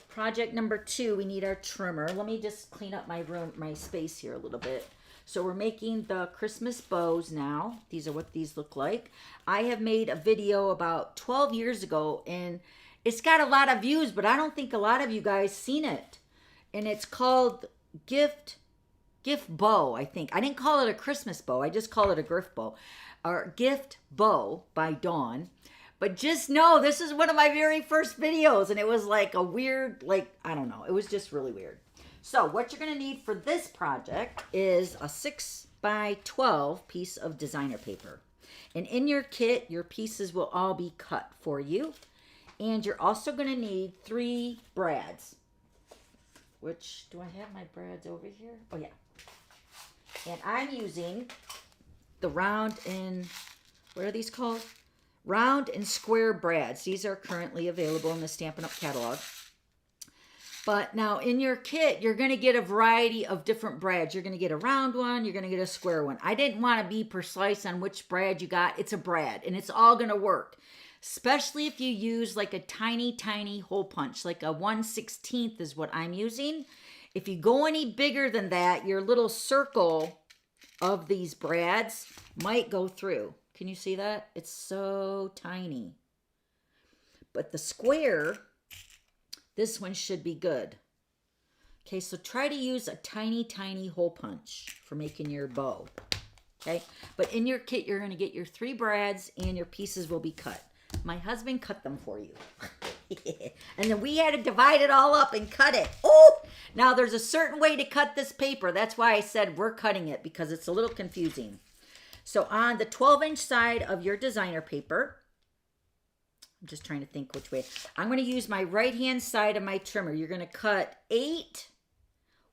Project number 2, we need our trimmer. Let me just clean up my room, my space here a little bit. So we're making the Christmas bows now. These are what these look like. I have made a video about 12 years ago, and it's got a lot of views, but I don't think a lot of you guys seen it. And it's called gift bow, I think. I didn't call it a Christmas bow. I just call it a Griffith bow. Or gift bow by Dawn. But just know, this is one of my very first videos. And it was like a weird, I don't know. It was just really weird. So what you're going to need for this project is a 6 by 12 piece of designer paper. And in your kit, your pieces will all be cut for you. And you're also going to need 3 brads. Which, do I have my brads over here? Oh, yeah. And I'm using the round and, what are these called? Round and square brads. These are currently available in the Stampin' Up! Catalog. But now in your kit, you're going to get a variety of different brads. You're going to get a round one. You're going to get a square one. I didn't want to be precise on which brad you got. It's a brad, and it's all going to work. Especially if you use like a tiny, tiny hole punch, like a 1/16 is what I'm using. If you go any bigger than that, your little circle of these brads might go through. Can you see that? It's so tiny. But the square, this one should be good. Okay, so try to use a tiny, tiny hole punch for making your bow. Okay, but in your kit, you're going to get your 3 brads and your pieces will be cut. My husband cut them for you. And then we had to divide it all up and cut it. Oh, now there's a certain way to cut this paper. That's why I said we're cutting it, because it's a little confusing. So on the 12-inch side of your designer paper, I'm just trying to think which way. I'm going to use my right-hand side of my trimmer. You're going to cut 8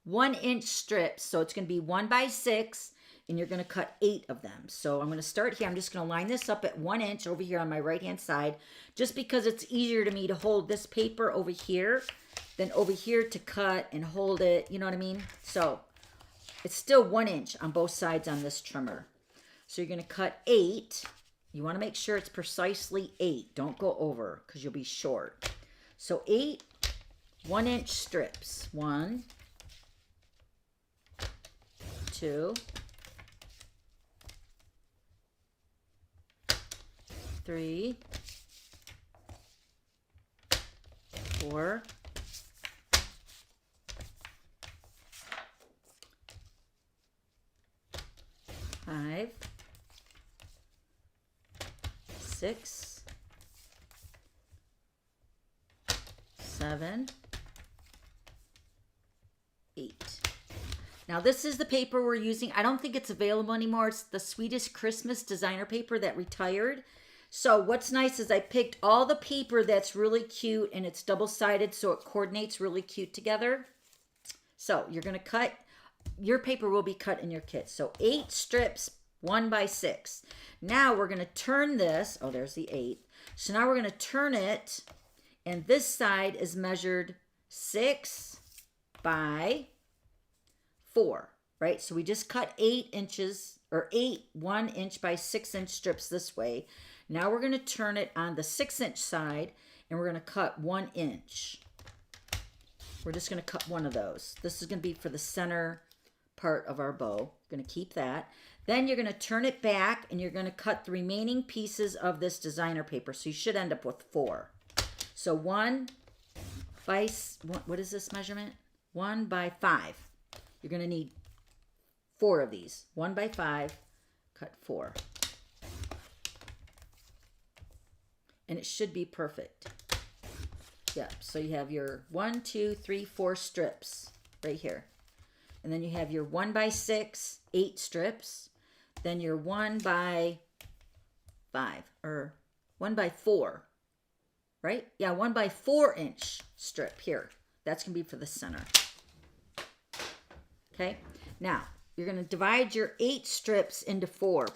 1-inch strips. So it's going to be 1 by 6. And you're going to cut 8 of them. So I'm going to start here. I'm just going to line this up at 1 inch over here on my right-hand side, just because it's easier to me to hold this paper over here than over here to cut and hold it. You know what I mean? So it's still 1 inch on both sides on this trimmer. So you're going to cut 8. You want to make sure it's precisely 8. Don't go over because you'll be short. So 8 1-inch strips. 1, 2, 3, 4, 5, 6, 7, 8. Now this is the paper we're using. I don't think it's available anymore. It's the Swedish Christmas designer paper that retired. So what's nice is I picked all the paper that's really cute, and it's double-sided so it coordinates really cute together. So you're going to cut, your paper will be cut in your kit. So 8 strips, 1 by 6. Now we're going to turn this. Oh, there's the 8. So now we're going to turn it, and this side is measured 6 by 4, right? So we just cut 8 inches, or 8 1-inch by 6-inch strips this way. Now we're going to turn it on the 6-inch side, and we're going to cut 1 inch. We're just going to cut one of those. This is going to be for the center part of our bow. We're going to keep that. Then you're going to turn it back, and you're going to cut the remaining pieces of this designer paper. So you should end up with 4. So 1 by, what is this measurement? 1 by 5. You're going to need 4 of these. 1 by 5, cut 4. And it should be perfect. Yeah, so you have your 1, 2, 3, 4 strips right here. And then you have your 1 by 6, 8 strips. Then your 1 by 5, or 1 by 4, right? Yeah, 1 by 4-inch strip here. That's going to be for the center. Okay, now you're going to divide your 8 strips into 4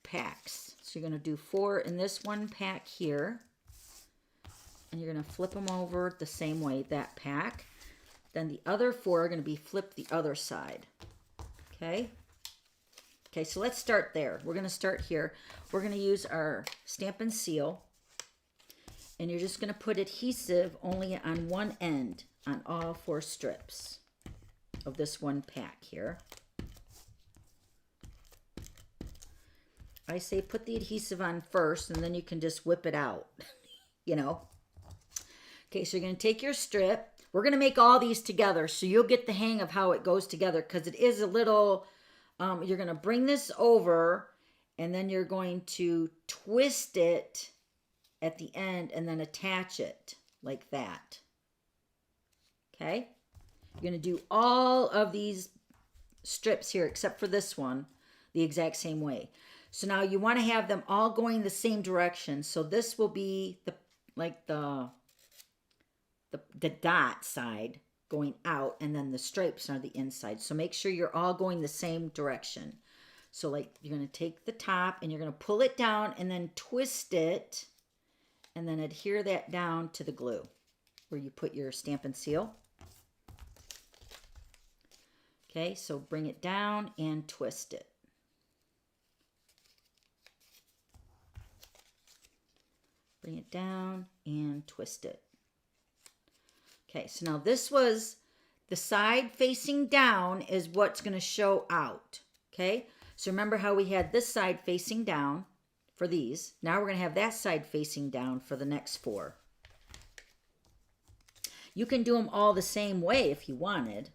packs. So you're going to do 4 in this one pack here. And you're going to flip them over the same way, that pack. Then the other 4 are going to be flipped the other side. Okay? Okay, so let's start there. We're going to start here. We're going to use our Stampin' Seal. And you're just going to put adhesive only on one end on all 4 strips of this one pack here. I say put the adhesive on first, and then you can just whip it out, you know. Okay, so you're going to take your strip. We're going to make all these together, so you'll get the hang of how it goes together, because it is a little, you're going to bring this over, and then you're going to twist it at the end, and then attach it like that. Okay? You're going to do all of these strips here, except for this one, the exact same way. So now you want to have them all going the same direction. So this will be the dot side going out, and then the stripes are the inside. So make sure you're all going the same direction. So like you're going to take the top and you're going to pull it down and then twist it and then adhere that down to the glue where you put your Stampin' Seal. Okay, so bring it down and twist it. Bring it down and twist it. Okay, so now this was the side facing down is what's going to show out. Okay, so remember how we had this side facing down for these. Now we're going to have that side facing down for the next 4. You can do them all the same way if you wanted,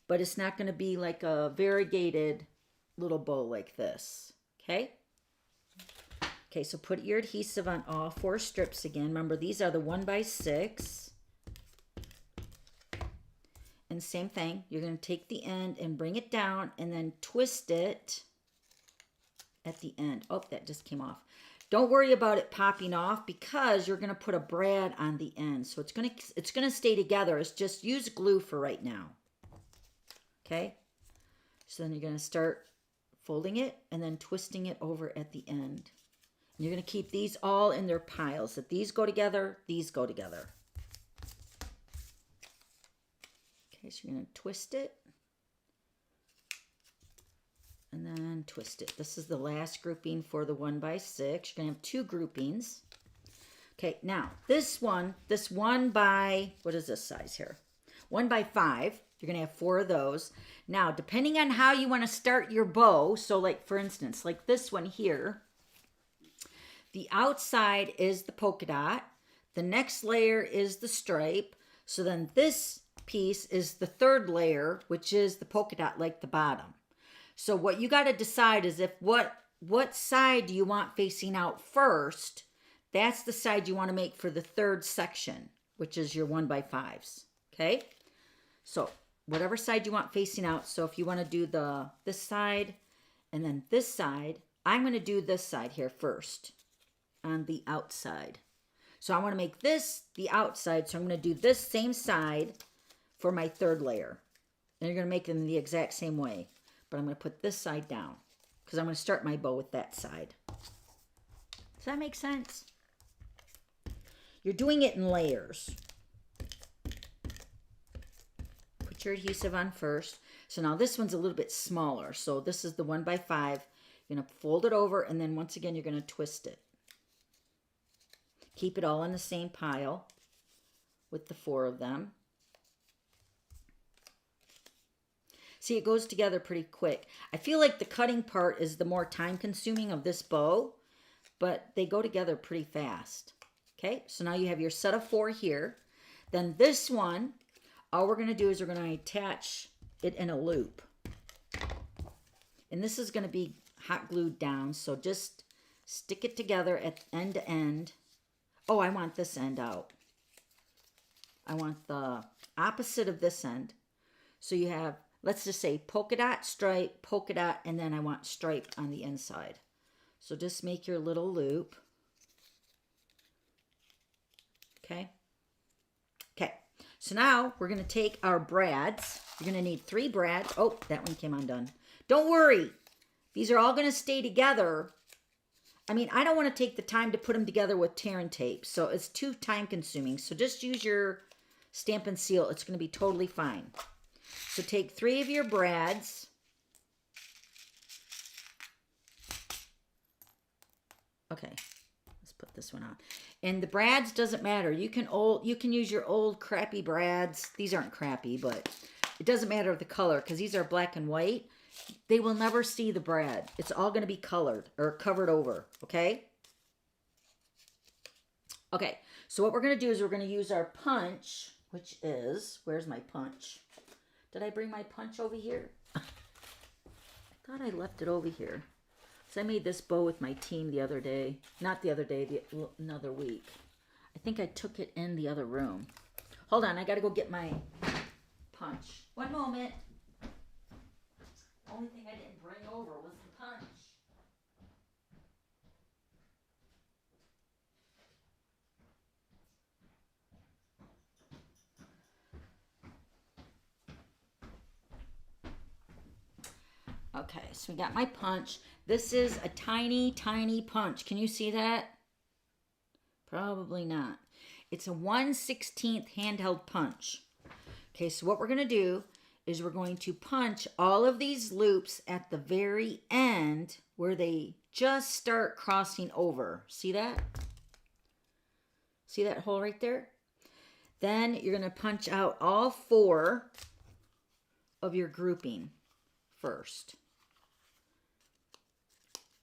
but it's not going to be like a variegated little bow like this. Okay? Okay, so put your adhesive on all 4 strips again. Remember, these are the 1 by 6. And same thing, you're going to take the end and bring it down and then twist it at the end. Oh, that just came off. Don't worry about it popping off because you're going to put a brad on the end. So it's going to stay together. It's just use glue for right now. Okay? So then you're going to start folding it and then twisting it over at the end. And you're going to keep these all in their piles. If these go together, these go together. Okay, so you're going to twist it. And then twist it. This is the last grouping for the 1 by 6. You're going to have 2 groupings. Okay, now this one by, what is this size here? 1 by 5. You're going to have 4 of those. Now, depending on how you want to start your bow, so like for instance, like this one here, the outside is the polka dot. The next layer is the stripe. So then this piece is the 3rd layer, which is the polka dot like the bottom. So what you got to decide is if what side do you want facing out first? That's the side you want to make for the 3rd section, which is your 1 by 5s. Okay? So whatever side you want facing out. So if you want to do this side and then this side, I'm going to do this side here first on the outside. So I want to make this the outside. So I'm going to do this same side for my 3rd layer. And you're going to make them the exact same way. But I'm going to put this side down. because I'm going to start my bow with that side. Does that make sense? You're doing it in layers. Put your adhesive on first. So now this one's a little bit smaller. So this is the 1x5. You're going to fold it over, and then once again, you're going to twist it. Keep it all in the same pile with the 4 of them. See, it goes together pretty quick. I feel like the cutting part is the more time-consuming of this bow, but they go together pretty fast. Okay, so now you have your set of 4 here. Then this one, all we're going to do is we're going to attach it in a loop. And this is going to be hot glued down, so just stick it together at end to end. Oh, I want this end out. I want the opposite of this end. So you have, let's just say polka dot, stripe, polka dot, and then I want stripe on the inside. So just make your little loop. Okay. Okay. So now we're going to take our brads. You're going to need 3 brads. Oh, that one came undone. Don't worry. These are all going to stay together. I mean, I don't want to take the time to put them together with tear and tape. So it's too time consuming. So just use your stamp and seal. It's going to be totally fine. So take 3 of your brads. Okay. Let's put this one on. And the brads doesn't matter. You can use your old crappy brads. These aren't crappy, but it doesn't matter the color because these are black and white. They will never see the brad. It's all going to be colored or covered over, okay? Okay, so what we're going to do is we're going to use our punch, which is, where's my punch? Did I bring my punch over here? I thought I left it over here. So I made this bow with my team the other day. Not the other day, another week. I think I took it in the other room. Hold on, I got to go get my punch. One moment. Only thing I didn't bring over was the punch. Okay, so we got my punch. This is a tiny, tiny punch. Can you see that? Probably not. It's a 1/16 handheld punch. Okay, so what we're going to do is we're going to punch all of these loops at the very end where they just start crossing over. See that? See that hole right there? Then you're going to punch out all 4 of your grouping first.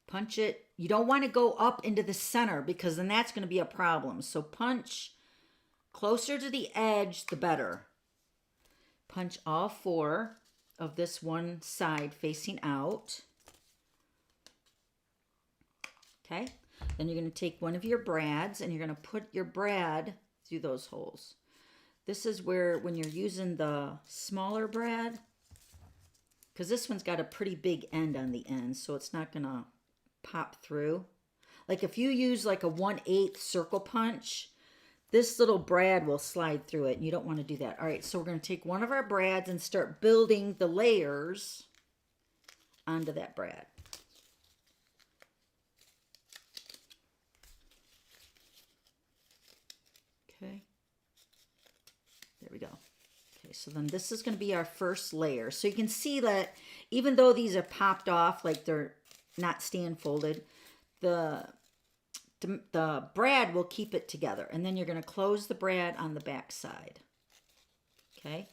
Punch it. You don't want to go up into the center because then that's going to be a problem. So punch closer to the edge, the better. Punch all 4 of this one side facing out. Okay. Then you're going to take one of your brads and you're going to put your brad through those holes. This is where, when you're using the smaller brad, because this one's got a pretty big end on the end, so it's not going to pop through. Like if you use like a 1/8 circle punch, this little brad will slide through it, and you don't want to do that. All right, so we're going to take one of our brads and start building the layers onto that brad. Okay. There we go. Okay, so then this is going to be our first layer. So you can see that even though these are popped off, like they're not stand folded, the brad will keep it together. And then you're going to close the brad on the back side. Okay.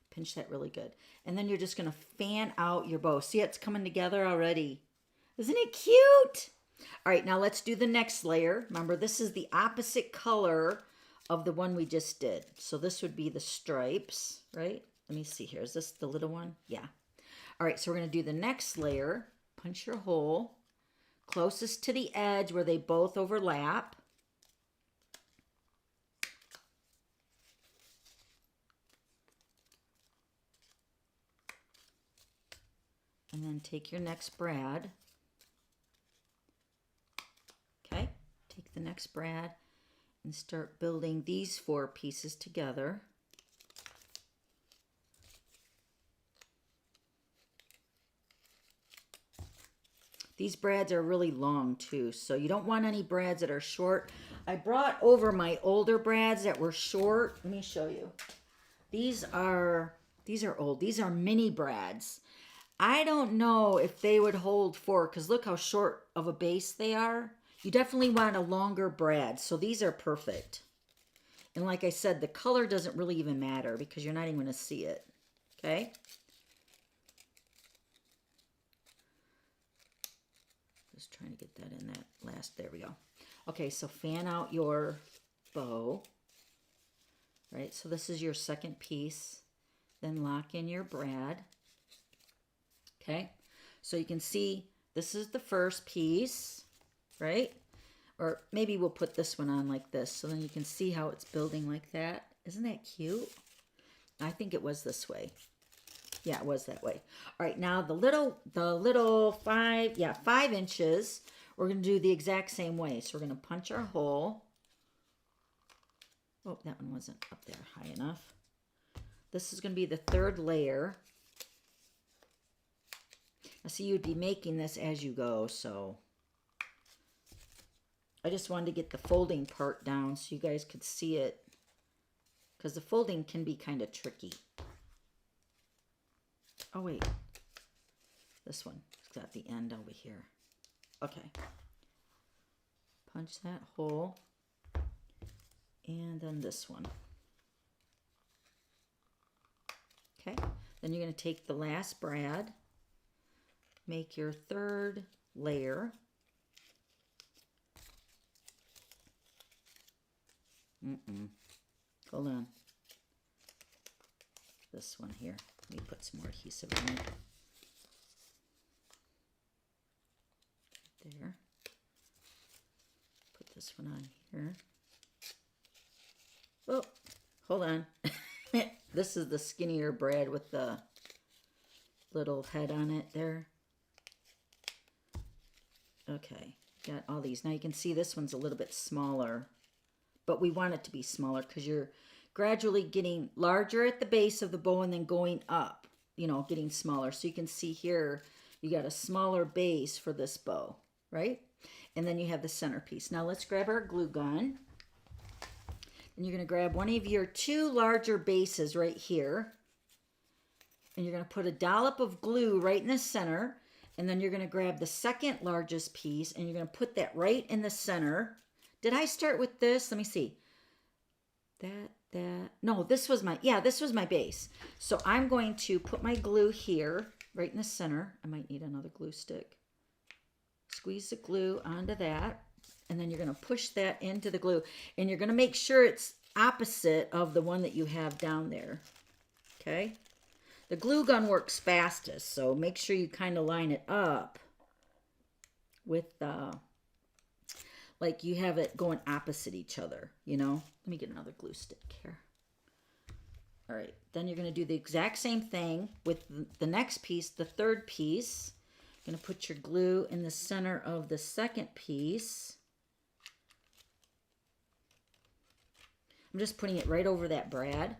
Pinch that really good. And then you're just going to fan out your bow. See, it's coming together already. Isn't it cute? All right, now let's do the next layer. Remember, this is the opposite color of the one we just did. So this would be the stripes, right? Let me see here. Is this the little one? Yeah. All right, so we're going to do the next layer. Punch your hole closest to the edge where they both overlap. And then take your next brad. Okay, take the next brad and start building these 4 pieces together. These brads are really long too, so you don't want any brads that are short. I brought over my older brads that were short. Let me show you. These are old. These are mini brads. I don't know if they would hold for, because look how short of a base they are. You definitely want a longer brad, so these are perfect. And like I said, the color doesn't really even matter because you're not even going to see it. Okay? Just trying to get that in that last, there we go. Okay, so fan out your bow. Right, so this is your second piece. Then lock in your brad. Okay, so you can see this is the first piece, right? Or maybe we'll put this one on like this so then you can see how it's building like that. Isn't that cute? I think it was this way. Yeah, it was that way. All right, now the little 5 inches, we're going to do the exact same way. So we're going to punch our hole. Oh, that one wasn't up there high enough. This is going to be the third layer. I see you'd be making this as you go, so I just wanted to get the folding part down so you guys could see it, because the folding can be kind of tricky. Oh, wait. This one. It's got the end over here. Okay. Punch that hole. And then this one. Okay. Then you're going to take the last brad. Make your third layer. Hold on. This one here. Let me put some more adhesive on it. There. Put this one on here. Oh, hold on. This is the skinnier brad with the little head on it there. Okay, got all these. Now you can see this one's a little bit smaller, but we want it to be smaller because you're gradually getting larger at the base of the bow and then going up, you know, getting smaller. So you can see here, you got a smaller base for this bow, right? And then you have the centerpiece. Now let's grab our glue gun. And you're going to grab one of your 2 larger bases right here. And you're going to put a dollop of glue right in the center. And then you're going to grab the second largest piece and you're going to put that right in the center. Did I start with this? Let me see. No, this was my base. So I'm going to put my glue here, right in the center. I might need another glue stick. Squeeze the glue onto that. And then you're going to push that into the glue. And you're going to make sure it's opposite of the one that you have down there. Okay? The glue gun works fastest, so make sure you kind of line it up with, like you have it going opposite each other, you know? Let me get another glue stick here. All right, then you're going to do the exact same thing with the next piece, the third piece. You're going to put your glue in the center of the second piece. I'm just putting it right over that brad.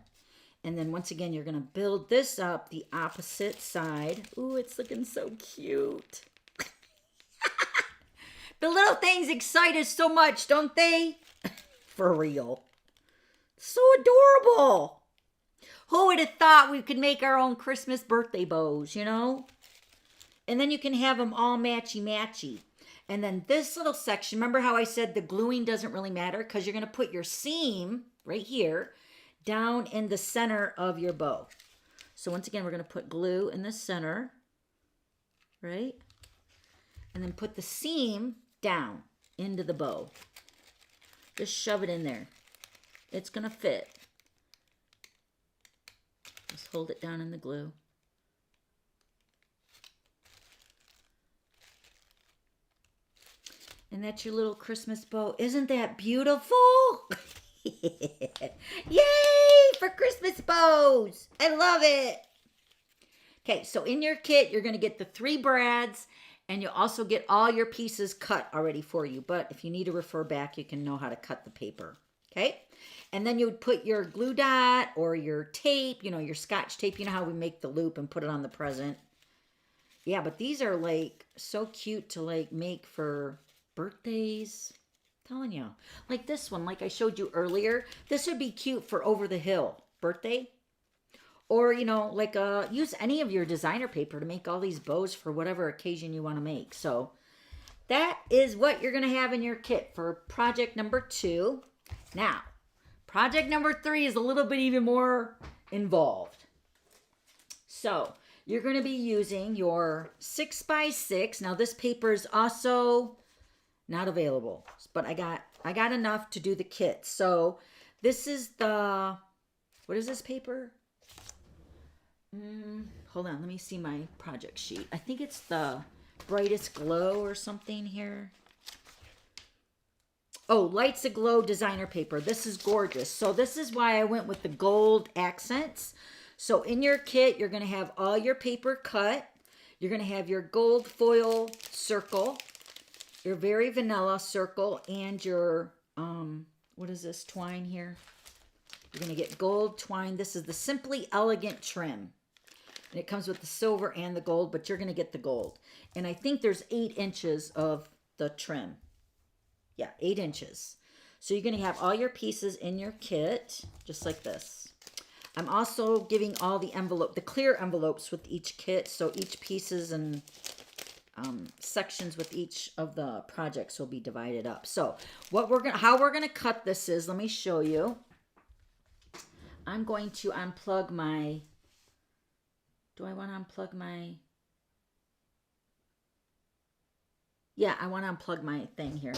And then once again, you're going to build this up the opposite side. Ooh, it's looking so cute. The little things excite us so much, don't they? For real. So adorable. Who would have thought we could make our own Christmas birthday bows, you know? And then you can have them all matchy-matchy. And then this little section, remember how I said the gluing doesn't really matter? Because you're going to put your seam right here down in the center of your bow. So once again, we're going to put glue in the center, right? And then put the seam down into the bow. Just shove it in there. It's going to fit. Just hold it down in the glue. And that's your little Christmas bow. Isn't that beautiful? Yay for Christmas bows. I love it. Okay, so in your kit, you're going to get the 3 brads, and you'll also get all your pieces cut already for you. But if you need to refer back, you can know how to cut the paper. Okay? And then you would put your glue dot or your tape, you know, your Scotch tape. You know how we make the loop and put it on the present. Yeah, but these are like so cute to like make for birthdays. I'm telling you. Like this one, like I showed you earlier. This would be cute for over the hill birthday. Or, you know, like use any of your designer paper to make all these bows for whatever occasion you want to make. So that is what you're going to have in your kit for project number 2. Now, project number 3 is a little bit even more involved. So you're going to be using your 6x6. Now this paper is also not available, but I got enough to do the kit. So this is the, what is this paper? Hold on, let me see my project sheet. I think it's the Brightest Glow or something here. Oh, Lights Aglow designer paper. This is gorgeous. So this is why I went with the gold accents. So in your kit, you're going to have all your paper cut. You're going to have your gold foil circle, your very vanilla circle, and your, what is this twine here? You're going to get gold twine. This is the Simply Elegant trim. And it comes with the silver and the gold, but you're going to get the gold. And I think there's 8 inches of the trim. Yeah, 8 inches. So you're going to have all your pieces in your kit, just like this. I'm also giving all the the clear envelopes with each kit. So each pieces and sections with each of the projects will be divided up. So how we're going to cut this is, let me show you. I'm going to unplug my, do I want to unplug my, yeah, I want to unplug my thing here.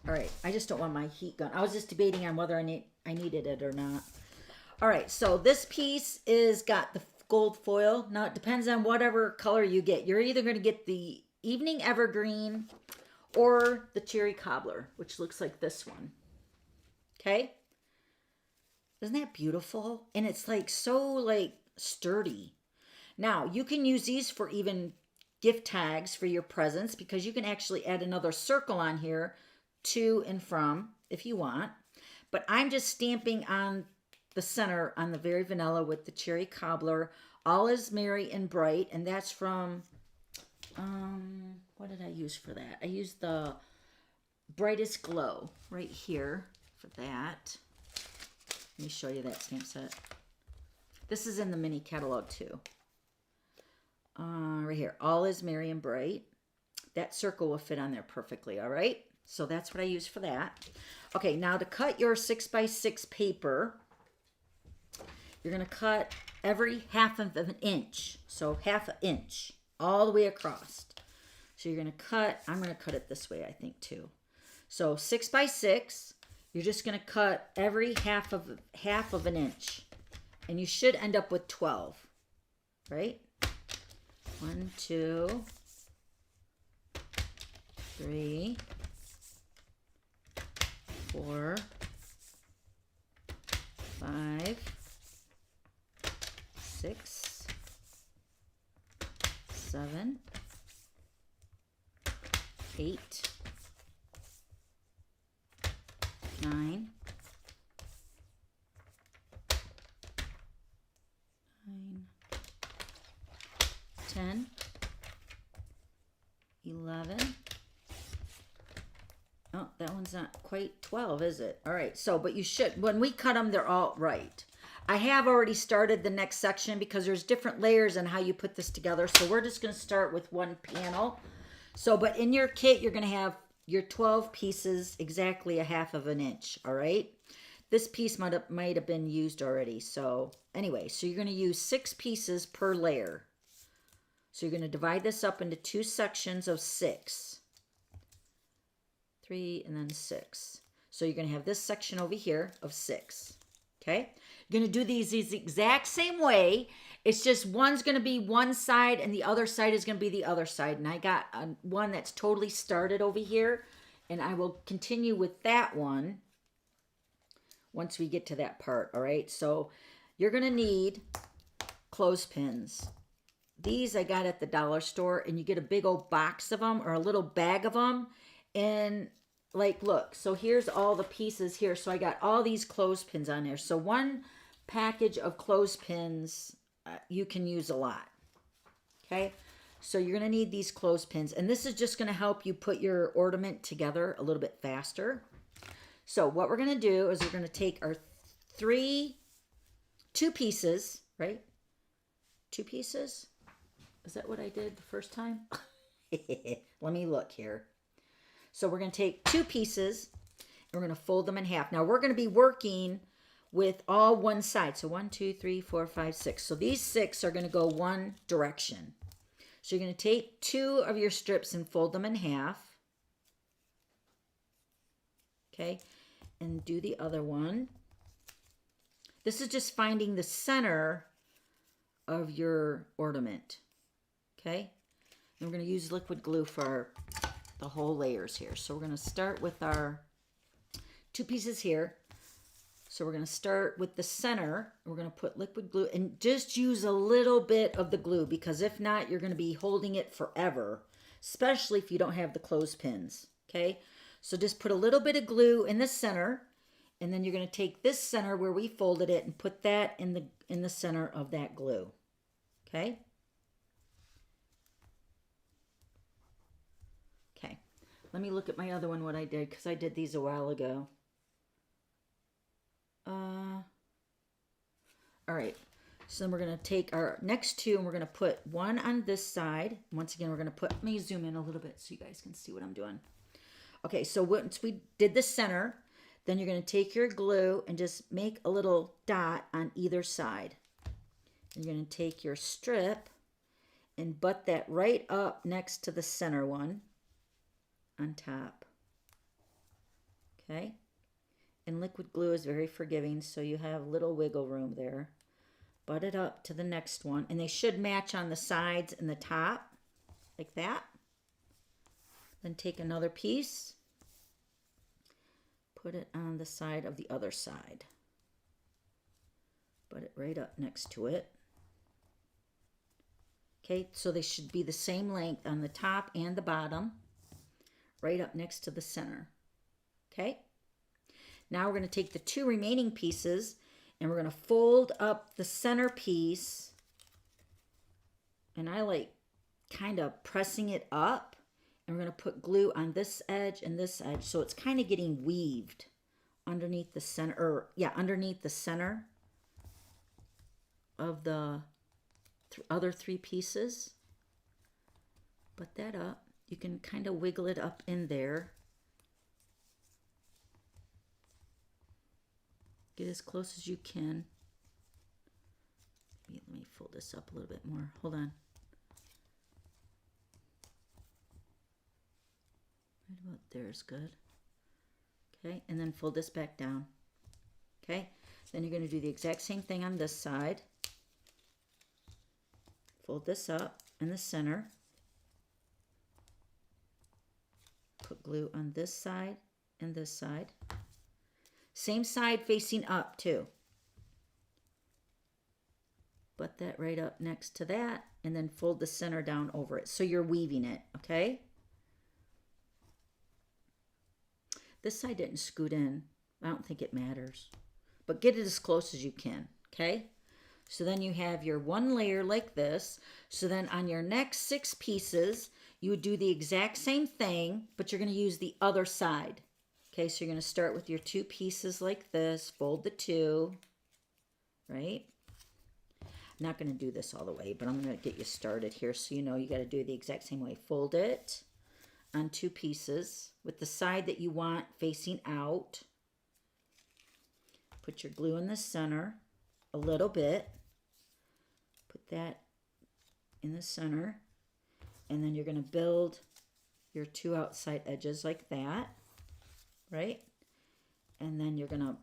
All right, I just don't want my heat gun. I was just debating on whether I needed it or not. All right, so this piece is got the gold foil. Now it depends on whatever color you get. You're either going to get the Evening Evergreen or the Cherry Cobbler, which looks like this one. Okay? Isn't that beautiful? And it's like so like sturdy. Now, you can use these for even gift tags for your presents because you can actually add another circle on here to and from if you want. But I'm just stamping on the center on the very vanilla with the Cherry Cobbler. All is merry and bright. And that's from, what did I use for that? I used the Brightest Glow right here for that. Let me show you that stamp set. This is in the mini catalog too. Right here, All is Merry and Bright. That circle will fit on there perfectly, all right? So that's what I use for that. Okay, now to cut your 6x6 paper, you're going to cut every half of an inch. So half an inch all the way across. So you're going to cut, I'm going to cut it this way, I think, too. So 6x6, you're just going to cut every half of an inch. And you should end up with 12, right? 1, 2, 3, 4, 5, 6, 7, 8, 9, 10, 11. Oh, that one's not quite 12, is it? All right, so, but you should, when we cut them, they're all right. I have already started the next section because there's different layers in how you put this together. So we're just going to start with one panel. So, but in your kit, you're going to have your 12 pieces, exactly a half of an inch, all right? This piece might have been used already. So anyway, so you're going to use 6 pieces per layer. So you're going to divide this up into 2 sections of 6. 3 and then 6. So you're going to have this section over here of 6. Okay? You're going to do these exact same way. It's just one's going to be one side and the other side is going to be the other side. And I got one that's totally started over here. And I will continue with that one once we get to that part. All right? So you're going to need clothespins. These I got at the dollar store, and you get a big old box of them or a little bag of them. And like, look, so here's all the pieces here. So I got all these clothespins on there. So one package of clothespins, you can use a lot. Okay. So you're going to need these clothespins, and this is just going to help you put your ornament together a little bit faster. So what we're going to do is we're going to take our two pieces, right? 2 pieces? Is that what I did the first time? Let me look here. So we're going to take 2 pieces and we're going to fold them in half. Now we're going to be working with all one side. So 1, 2, 3, 4, 5, 6. So these 6 are going to go one direction. So you're going to take 2 of your strips and fold them in half. Okay. And do the other one. This is just finding the center of your ornament. Okay. And we're going to use liquid glue for the whole layers here. So we're going to start with our 2 pieces here. So we're going to start with the center. We're going to put liquid glue and just use a little bit of the glue, because if not, you're going to be holding it forever, especially if you don't have the clothespins. Okay. So just put a little bit of glue in the center, and then you're going to take this center where we folded it and put that in the center of that glue. Okay. Okay. Let me look at my other one, what I did, because I did these a while ago. All right. So then we're going to take our next 2 and we're going to put one on this side. Once again, we're going to put, let me zoom in a little bit so you guys can see what I'm doing. Okay, so once we did the center, then you're going to take your glue and just make a little dot on either side. And you're going to take your strip and butt that right up next to the center one on top. Okay. And liquid glue is very forgiving, so you have little wiggle room there. Butt it up to the next one, and they should match on the sides and the top, like that. Then take another piece, put it on the side of the other side. Butt it right up next to it. Okay, so they should be the same length on the top and the bottom, right up next to the center. Okay. Now we're going to take the 2 remaining pieces and we're going to fold up the center piece. And I like kind of pressing it up. And we're going to put glue on this edge and this edge. So it's kind of getting weaved underneath the center, or yeah, underneath the center of the other 3 pieces. Put that up. You can kind of wiggle it up in there. Get as close as you can. Let me fold this up a little bit more. Hold on. Right about there is good. Okay, and then fold this back down. Okay, then you're going to do the exact same thing on this side. Fold this up in the center. Put glue on this side and this side. Same side facing up too. Butt that right up next to that and then fold the center down over it. So you're weaving it, okay? This side didn't scoot in. I don't think it matters. But get it as close as you can, okay? So then you have your one layer like this. So then on your next 6 pieces, you would do the exact same thing, but you're going to use the other side. Okay, so you're going to start with your 2 pieces like this, fold the 2, right? I'm not going to do this all the way, but I'm going to get you started here so you know you got to do it the exact same way. Fold it on 2 pieces with the side that you want facing out. Put your glue in the center a little bit. Put that in the center. And then you're going to build your 2 outside edges like that. Right? And then you're going to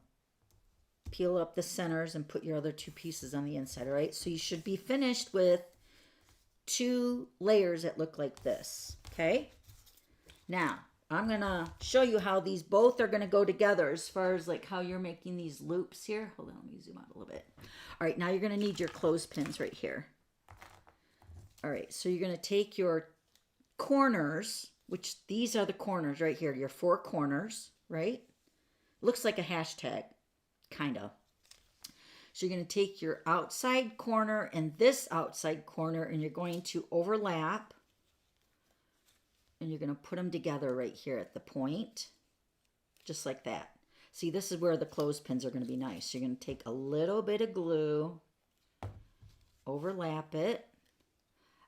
peel up the centers and put your other 2 pieces on the inside, all right? So you should be finished with 2 layers that look like this, okay? Now, I'm going to show you how these both are going to go together as far as like how you're making these loops here. Hold on, let me zoom out a little bit. All right, now you're going to need your clothespins right here. All right, so you're going to take your corners, which these are the corners right here, your 4 corners, right? Looks like a hashtag, kind of. So you're going to take your outside corner and this outside corner, and you're going to overlap. And you're going to put them together right here at the point. Just like that. See, this is where the clothespins are going to be nice. So you're going to take a little bit of glue, overlap it.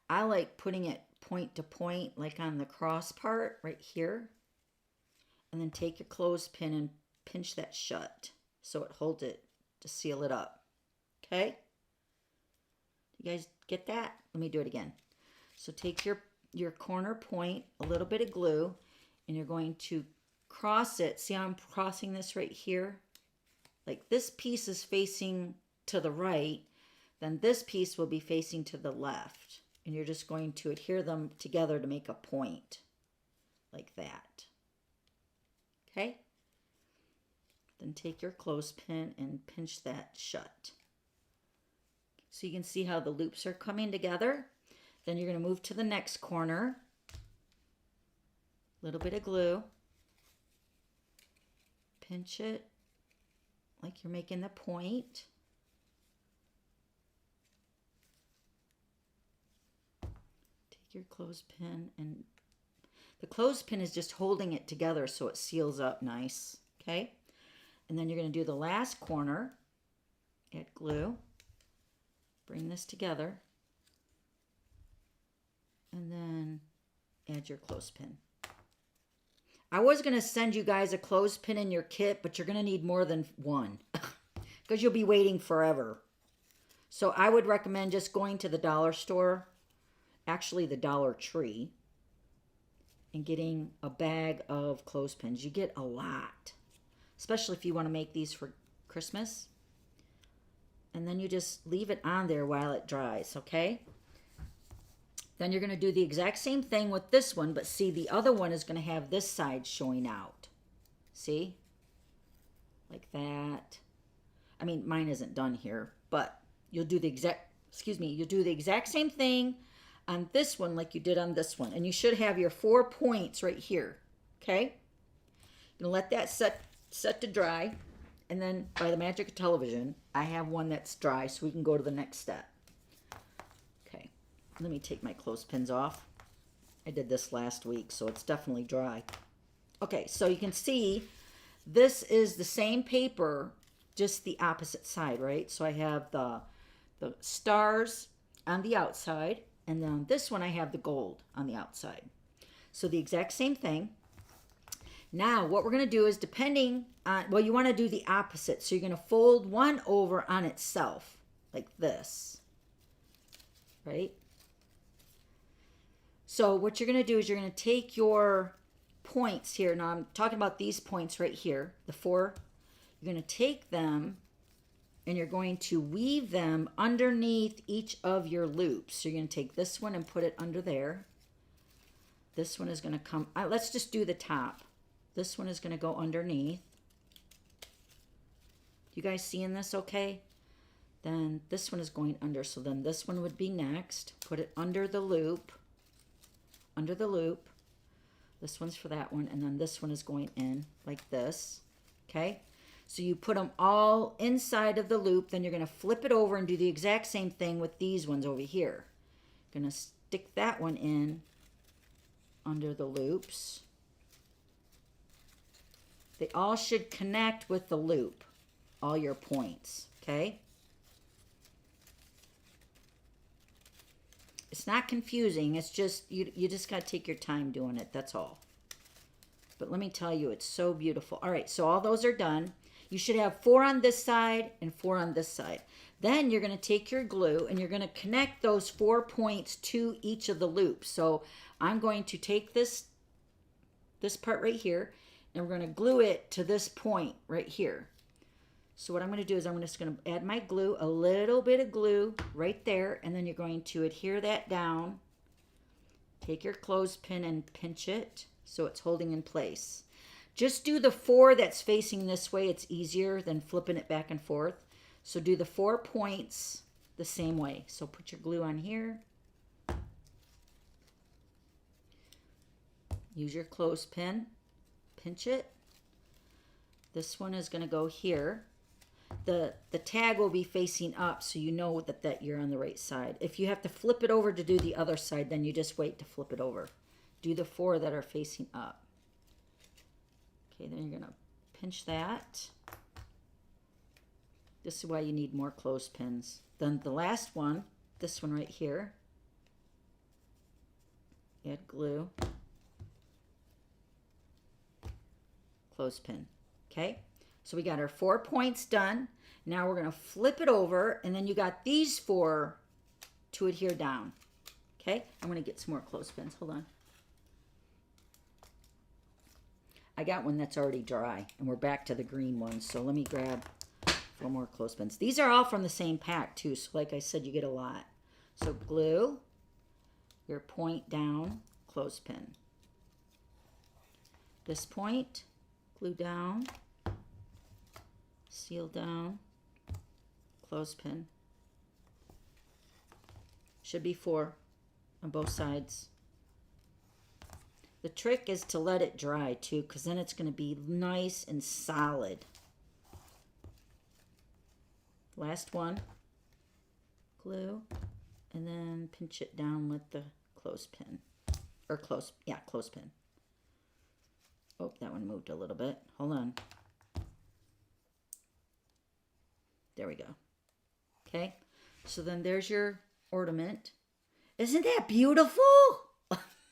I like putting it point to point, like on the cross part right here. And then take your clothespin and pinch that shut so it holds it to seal it up. Okay? You guys get that? Let me do it again. So take your corner point, a little bit of glue, and you're going to cross it. See how I'm crossing this right here? Like this piece is facing to the right, then this piece will be facing to the left. And you're just going to adhere them together to make a point. Like that. Okay? Then take your clothespin and pinch that shut. So you can see how the loops are coming together. Then you're going to move to the next corner. A little bit of glue. Pinch it like you're making the point. Take your clothespin, and the clothespin is just holding it together so it seals up nice. Okay? And then you're going to do the last corner. Add glue. Bring this together. And then add your clothespin. I was going to send you guys a clothespin in your kit, but you're going to need more than one because you'll be waiting forever. So I would recommend just going to the dollar store, actually the Dollar Tree, and getting a bag of clothespins. You get a lot, especially if you want to make these for Christmas. And then you just leave it on there while it dries, okay? Then you're going to do the exact same thing with this one, but see, the other one is going to have this side showing out. See? Like that. I mean, mine isn't done here, but you'll do the exact same thing on this one like you did on this one. And you should have your 4 points right here, okay? You're going to let that set to dry. And then, by the magic of television, I have one that's dry, so we can go to the next step. Okay, let me take my clothespins off. I did this last week, so it's definitely dry. Okay, so you can see this is the same paper, just the opposite side, right? So I have the stars on the outside, and then on this one I have the gold on the outside. So the exact same thing. Now, what we're going to do is depending on, well, you want to do the opposite. So you're going to fold one over on itself, like this, right? So what you're going to do is you're going to take your points here. Now, I'm talking about these points right here, the 4. You're going to take them and you're going to weave them underneath each of your loops. So you're going to take this one and put it under there. This one is going to come, let's just do the top. This one is going to go underneath. You guys seeing this okay? Then this one is going under, so then this one would be next. Put it under the loop. Under the loop. This one's for that one, and then this one is going in like this. Okay? So you put them all inside of the loop, then you're going to flip it over and do the exact same thing with these ones over here. Going to stick that one in under the loops. They all should connect with the loop, all your points, okay? It's not confusing. It's just, you just got to take your time doing it. That's all. But let me tell you, it's so beautiful. All right, so all those are done. You should have 4 on this side and 4 on this side. Then you're going to take your glue and you're going to connect those 4 points to each of the loops. So I'm going to take this part right here, and we're going to glue it to this point right here. So what I'm going to do is I'm just going to add my glue, a little bit of glue right there, and then you're going to adhere that down. Take your clothespin and pinch it so it's holding in place. Just do the 4 that's facing this way. It's easier than flipping it back and forth. So do the 4 points the same way. So put your glue on here. Use your clothespin. Pinch it. This one is going to go here. the tag will be facing up, so you know that you're on the right side. If you have to flip it over to do the other side, then you just wait to flip it over. Do the 4 that are facing up. Okay, then you're gonna pinch that. This is why you need more clothespins. Then the last one, this one right here, add glue, clothespin. Okay, so we got our 4 points done. Now we're gonna flip it over, and then you got these 4 to adhere down. Okay, I'm gonna get some more clothespins. Hold on. I got one that's already dry, and we're back to the green one. So let me grab 4 more clothespins. These are all from the same pack too, so like I said, you get a lot. So glue your point down, clothespin. This point, glue down, seal down, clothespin. Should be 4 on both sides. The trick is to let it dry too, because then it's going to be nice and solid. Last one, glue, and then pinch it down with the clothespin. Or clothespin. Oh, that one moved a little bit. Hold on. There we go. Okay, so then there's your ornament. Isn't that beautiful?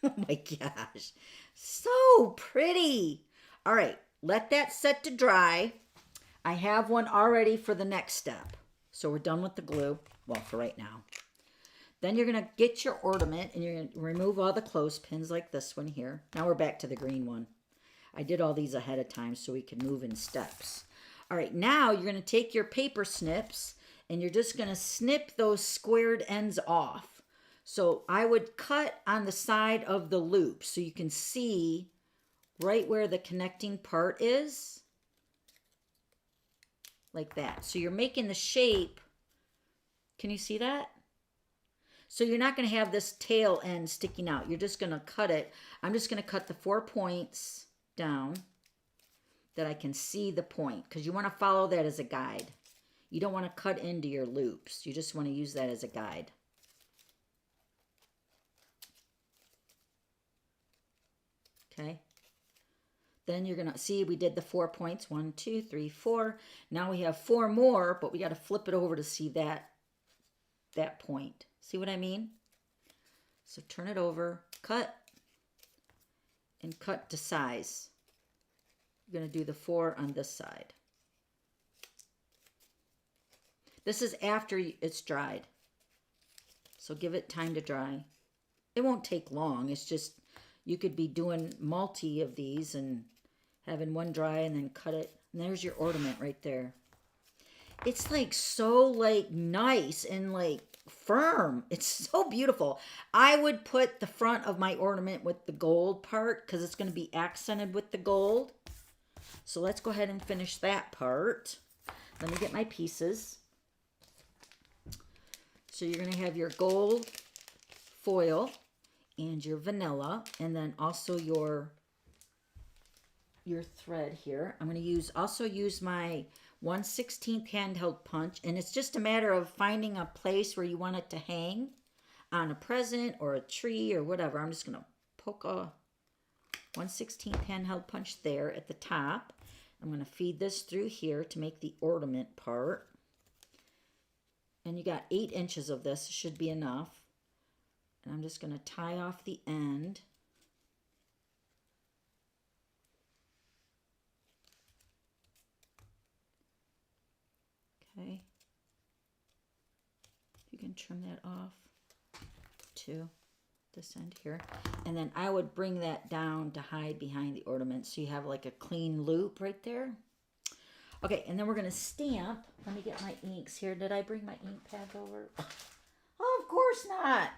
Oh my gosh, so pretty. All right, let that set to dry. I have one already for the next step. So we're done with the glue, well, for right now. Then you're gonna get your ornament and you're gonna remove all the clothespins like this one here. Now we're back to the green one. I did all these ahead of time so we can move in steps. All right, now you're gonna take your paper snips and you're just gonna snip those squared ends off. So I would cut on the side of the loop so you can see right where the connecting part is. Like that. So you're making the shape. Can you see that? So you're not going to have this tail end sticking out. You're just going to cut it. I'm just going to cut the 4 points down that I can see the point, because you want to follow that as a guide. You don't want to cut into your loops. You just want to use that as a guide. Okay. Then you're going to see we did the 4 points. 1, 2, 3, 4. Now we have 4 more, but we got to flip it over to see that point. See what I mean? So turn it over, cut, and cut to size. You're going to do the 4 on this side. This is after it's dried. So give it time to dry. It won't take long. It's just you could be doing multi of these and having one dry and then cut it. And there's your ornament right there. It's like so like nice and like firm. It's so beautiful. I would put the front of my ornament with the gold part because it's going to be accented with the gold. So let's go ahead and finish that part. Let me get my pieces. So you're going to have your gold foil and your vanilla, and then also your thread here. I'm going to also use my 1/16 handheld punch, and it's just a matter of finding a place where you want it to hang on a present or a tree or whatever. I'm just going to poke a 1/16 handheld punch there at the top. I'm going to feed this through here to make the ornament part. And you got 8 inches of this. It should be enough. And I'm just going to tie off the end. Okay. You can trim that off to this end here. And then I would bring that down to hide behind the ornament so you have like a clean loop right there. Okay, and then we're going to stamp. Let me get my inks here. Did I bring my ink pads over? Oh, of course not.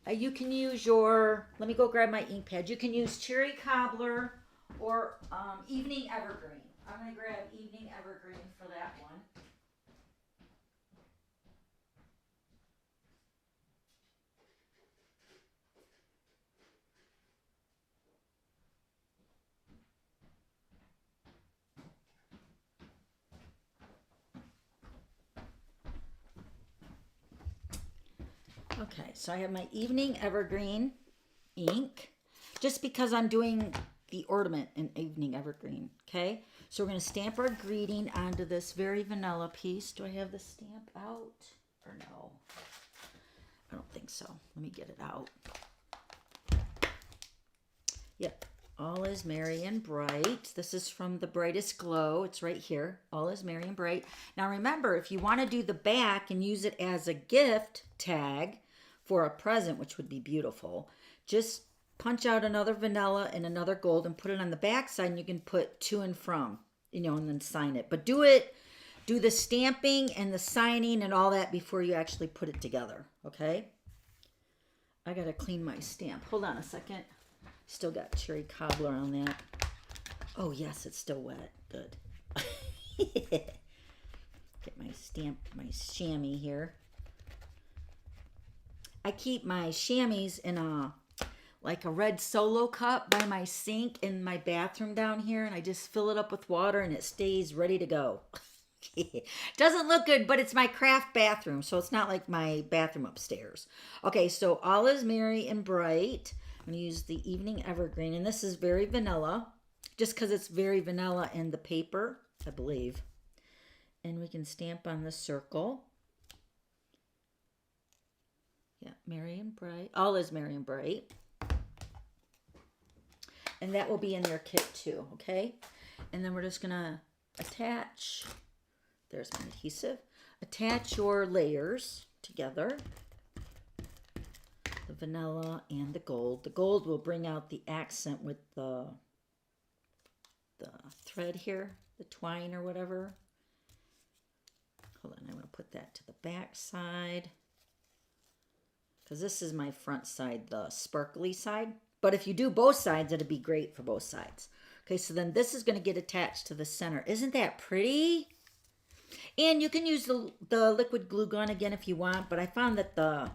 You can use let me go grab my ink pad. You can use Cherry Cobbler or Evening Evergreen. I'm going to grab Evening Evergreen for that one. Okay, so I have my Evening Evergreen ink, just because I'm doing the ornament in Evening Evergreen, okay? So we're going to stamp our greeting onto this very vanilla piece. Do I have the stamp out or no? I don't think so. Let me get it out. Yep, all is merry and bright. This is from the Brightest Glow. It's right here. All is merry and bright. Now remember, if you want to do the back and use it as a gift tag for a present, which would be beautiful, just punch out another vanilla and another gold and put it on the back side, and you can put to and from, you know, and then sign it. But do the stamping and the signing and all that before you actually put it together, okay? I got to clean my stamp. Hold on a second. Still got cherry cobbler on that. Oh, yes, it's still wet. Good. Get my stamp, my chamois here. I keep my chamois in a red Solo cup by my sink in my bathroom down here, and I just fill it up with water and it stays ready to go. Doesn't look good, but it's my craft bathroom, so it's not like my bathroom upstairs. Okay, so all is merry and bright. I'm going to use the Evening Evergreen, and this is very vanilla, just because it's very vanilla in the paper, I believe. And we can stamp on the circle. Yeah, merry and bright. All is merry and bright. And that will be in their kit too, okay? And then we're just going to attach, there's my adhesive, attach your layers together. The vanilla and the gold. The gold will bring out the accent with the thread here, the twine or whatever. Hold on, I'm going to put that to the back side, because this is my front side, the sparkly side. But if you do both sides, it'd be great for both sides. Okay, so then this is going to get attached to the center. Isn't that pretty? And you can use the liquid glue gun again if you want, but I found that the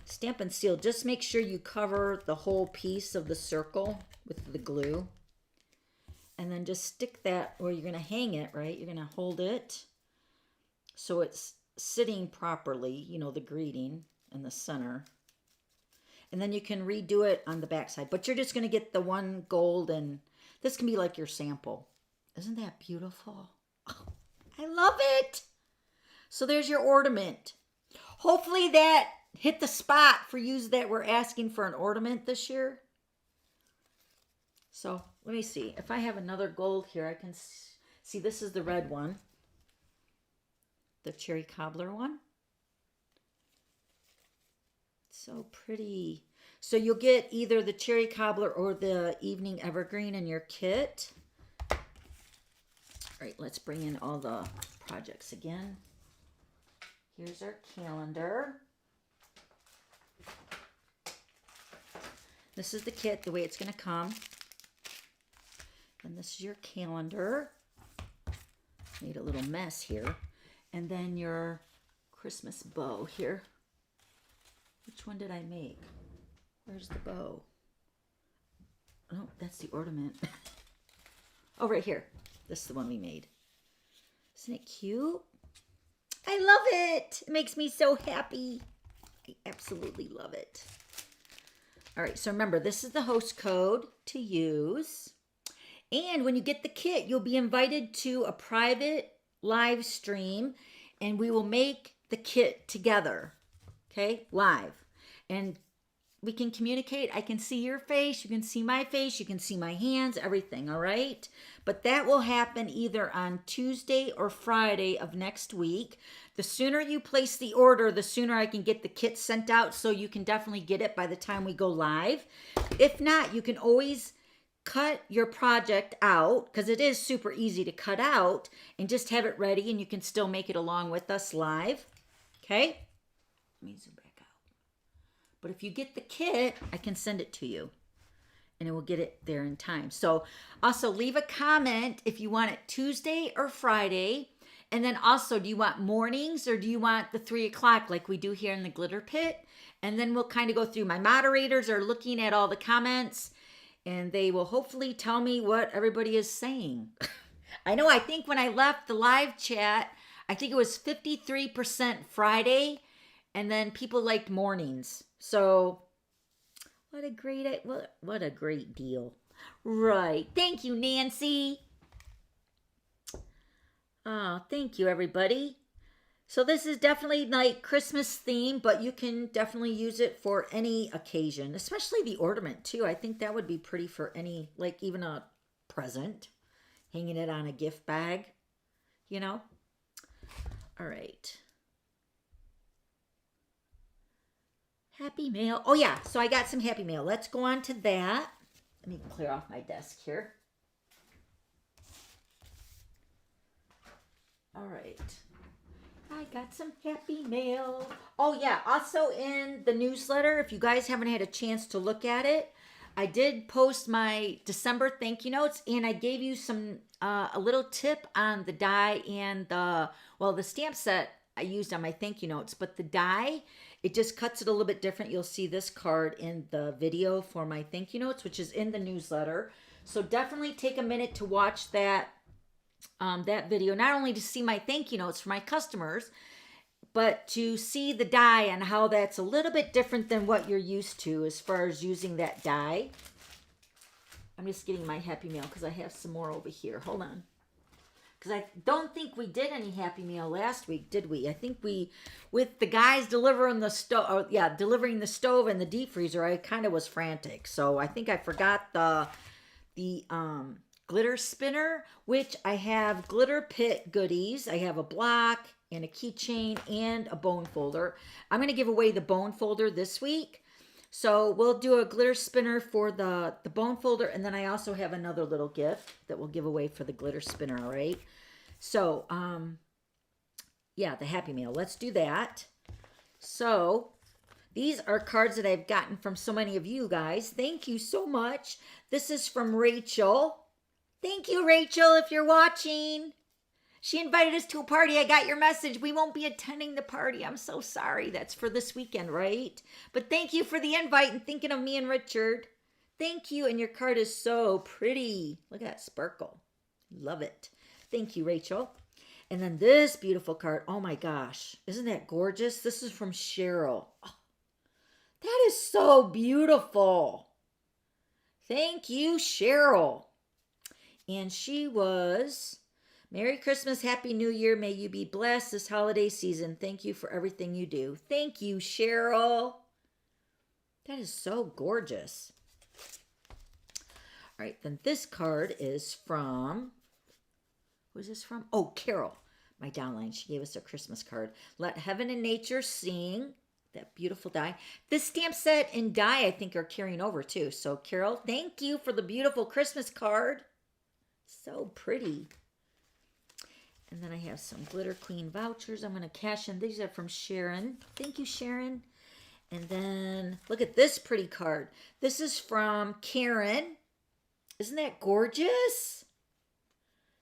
Stamp and Seal, just make sure you cover the whole piece of the circle with the glue. And then just stick that where you're going to hang it, right? You're going to hold it so it's sitting properly, you know, the greeting in the center. And then you can redo it on the back side. But you're just going to get the one gold, and this can be like your sample. Isn't that beautiful? Oh, I love it. So there's your ornament. Hopefully that hit the spot for you that were asking for an ornament this year. So let me see. If I have another gold here, I can see this is the red one. The cherry cobbler one. So pretty. So you'll get either the cherry cobbler or the Evening Evergreen in your kit. All right, let's bring in all the projects again. Here's our calendar. This is the kit, the way it's going to come. And this is your calendar. Made a little mess here. And then your Christmas bow here. Which one did I make? Where's the bow? Oh, that's the ornament. Oh, right here. This is the one we made. Isn't it cute? I love it. It makes me so happy. I absolutely love it. All right, so remember, this is the host code to use. And when you get the kit, you'll be invited to a private live stream, and we will make the kit together, okay, live. And we can communicate. I can see your face. You can see my face. You can see my hands, everything, all right? But that will happen either on Tuesday or Friday of next week. The sooner you place the order, the sooner I can get the kit sent out, so you can definitely get it by the time we go live. If not, you can always cut your project out, because it is super easy to cut out, and just have it ready, and you can still make it along with us live. Okay? Let me zoom back out. But if you get the kit, I can send it to you, and it will get it there in time. So also leave a comment if you want it Tuesday or Friday. And then also, do you want mornings or do you want the 3 o'clock like we do here in the Glitter Pit? And then we'll kind of go through. My moderators are looking at all the comments, and they will hopefully tell me what everybody is saying. I know, I think when I left the live chat, I think it was 53% Friday And then people liked mornings. So what a great deal. Right. Thank you, Nancy. Oh, thank you, everybody. So this is definitely like Christmas theme, but you can definitely use it for any occasion, especially the ornament too. I think that would be pretty for any, like even a present, hanging it on a gift bag, you know? All right. Happy Mail. Oh yeah, so I got some Happy Mail. Let's go on to that. Let me clear off my desk here. All right. I got some Happy Mail. Oh yeah, also in the newsletter, if you guys haven't had a chance to look at it, I did post my December thank you notes, and I gave you some a little tip on the die and the stamp set I used on my thank you notes, but the die, it just cuts it a little bit different. You'll see this card in the video for my thank you notes, which is in the newsletter. So definitely take a minute to watch that video, not only to see my thank you notes for my customers, but to see the die and how that's a little bit different than what you're used to as far as using that die. I'm just getting my Happy Mail because I have some more over here. Hold on. Because I don't think we did any Happy Meal last week, did we? I think we, with the guys delivering the stove, delivering the stove and the deep freezer, I kind of was frantic. So I think I forgot the glitter spinner, which I have glitter pit goodies. I have a block and a keychain and a bone folder. I'm going to give away the bone folder this week. So we'll do a glitter spinner for the bone folder, and then I also have another little gift that we'll give away for the glitter spinner, all right? So, yeah, the Happy Mail. Let's do that. So, these are cards that I've gotten from so many of you guys. Thank you so much. This is from Rachel. Thank you, Rachel, if you're watching. She invited us to a party. I got your message. We won't be attending the party. I'm so sorry. That's for this weekend, right? But thank you for the invite and thinking of me and Richard. Thank you. And your card is so pretty. Look at that sparkle. Love it. Thank you, Rachel. And then this beautiful card. Oh my gosh. Isn't that gorgeous? This is from Cheryl. Oh, that is so beautiful. Thank you, Cheryl. And she was... Merry Christmas, Happy New Year. May you be blessed this holiday season. Thank you for everything you do. Thank you, Cheryl. That is so gorgeous. All right, then this card is from, who is this from? Oh, Carol, my downline. She gave us a Christmas card. Let heaven and nature sing. That beautiful die. This stamp set and die, I think, are carrying over too. So, Carol, thank you for the beautiful Christmas card. So pretty. And then I have some Glitter Queen vouchers. I'm going to cash in. These are from Sharon. Thank you, Sharon. And then look at this pretty card. This is from Karen. Isn't that gorgeous?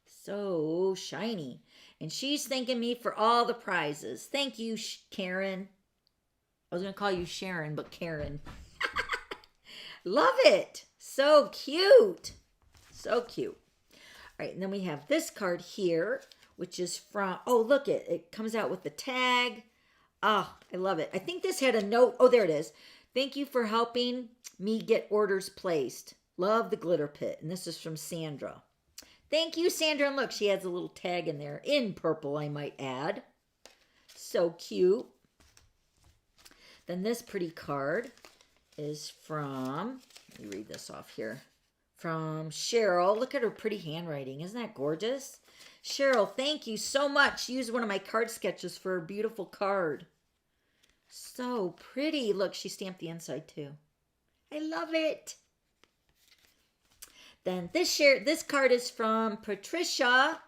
So shiny. And she's thanking me for all the prizes. Thank you, Karen. I was going to call you Sharon, but Karen. Love it. So cute. So cute. All right, and then we have this card here, which is from, oh, look, it comes out with the tag. Ah, I love it. I think this had a note. Oh, there it is. Thank you for helping me get orders placed. Love the glitter pit. And this is from Sandra. Thank you, Sandra. And look, she has a little tag in there in purple, I might add. So cute. Then this pretty card is from, let me read this off here, from Cheryl. Look at her pretty handwriting. Isn't that gorgeous? Cheryl, thank you so much. She used one of my card sketches for a beautiful card. So pretty. Look, she stamped the inside too. I love it. Then this card is from Patricia.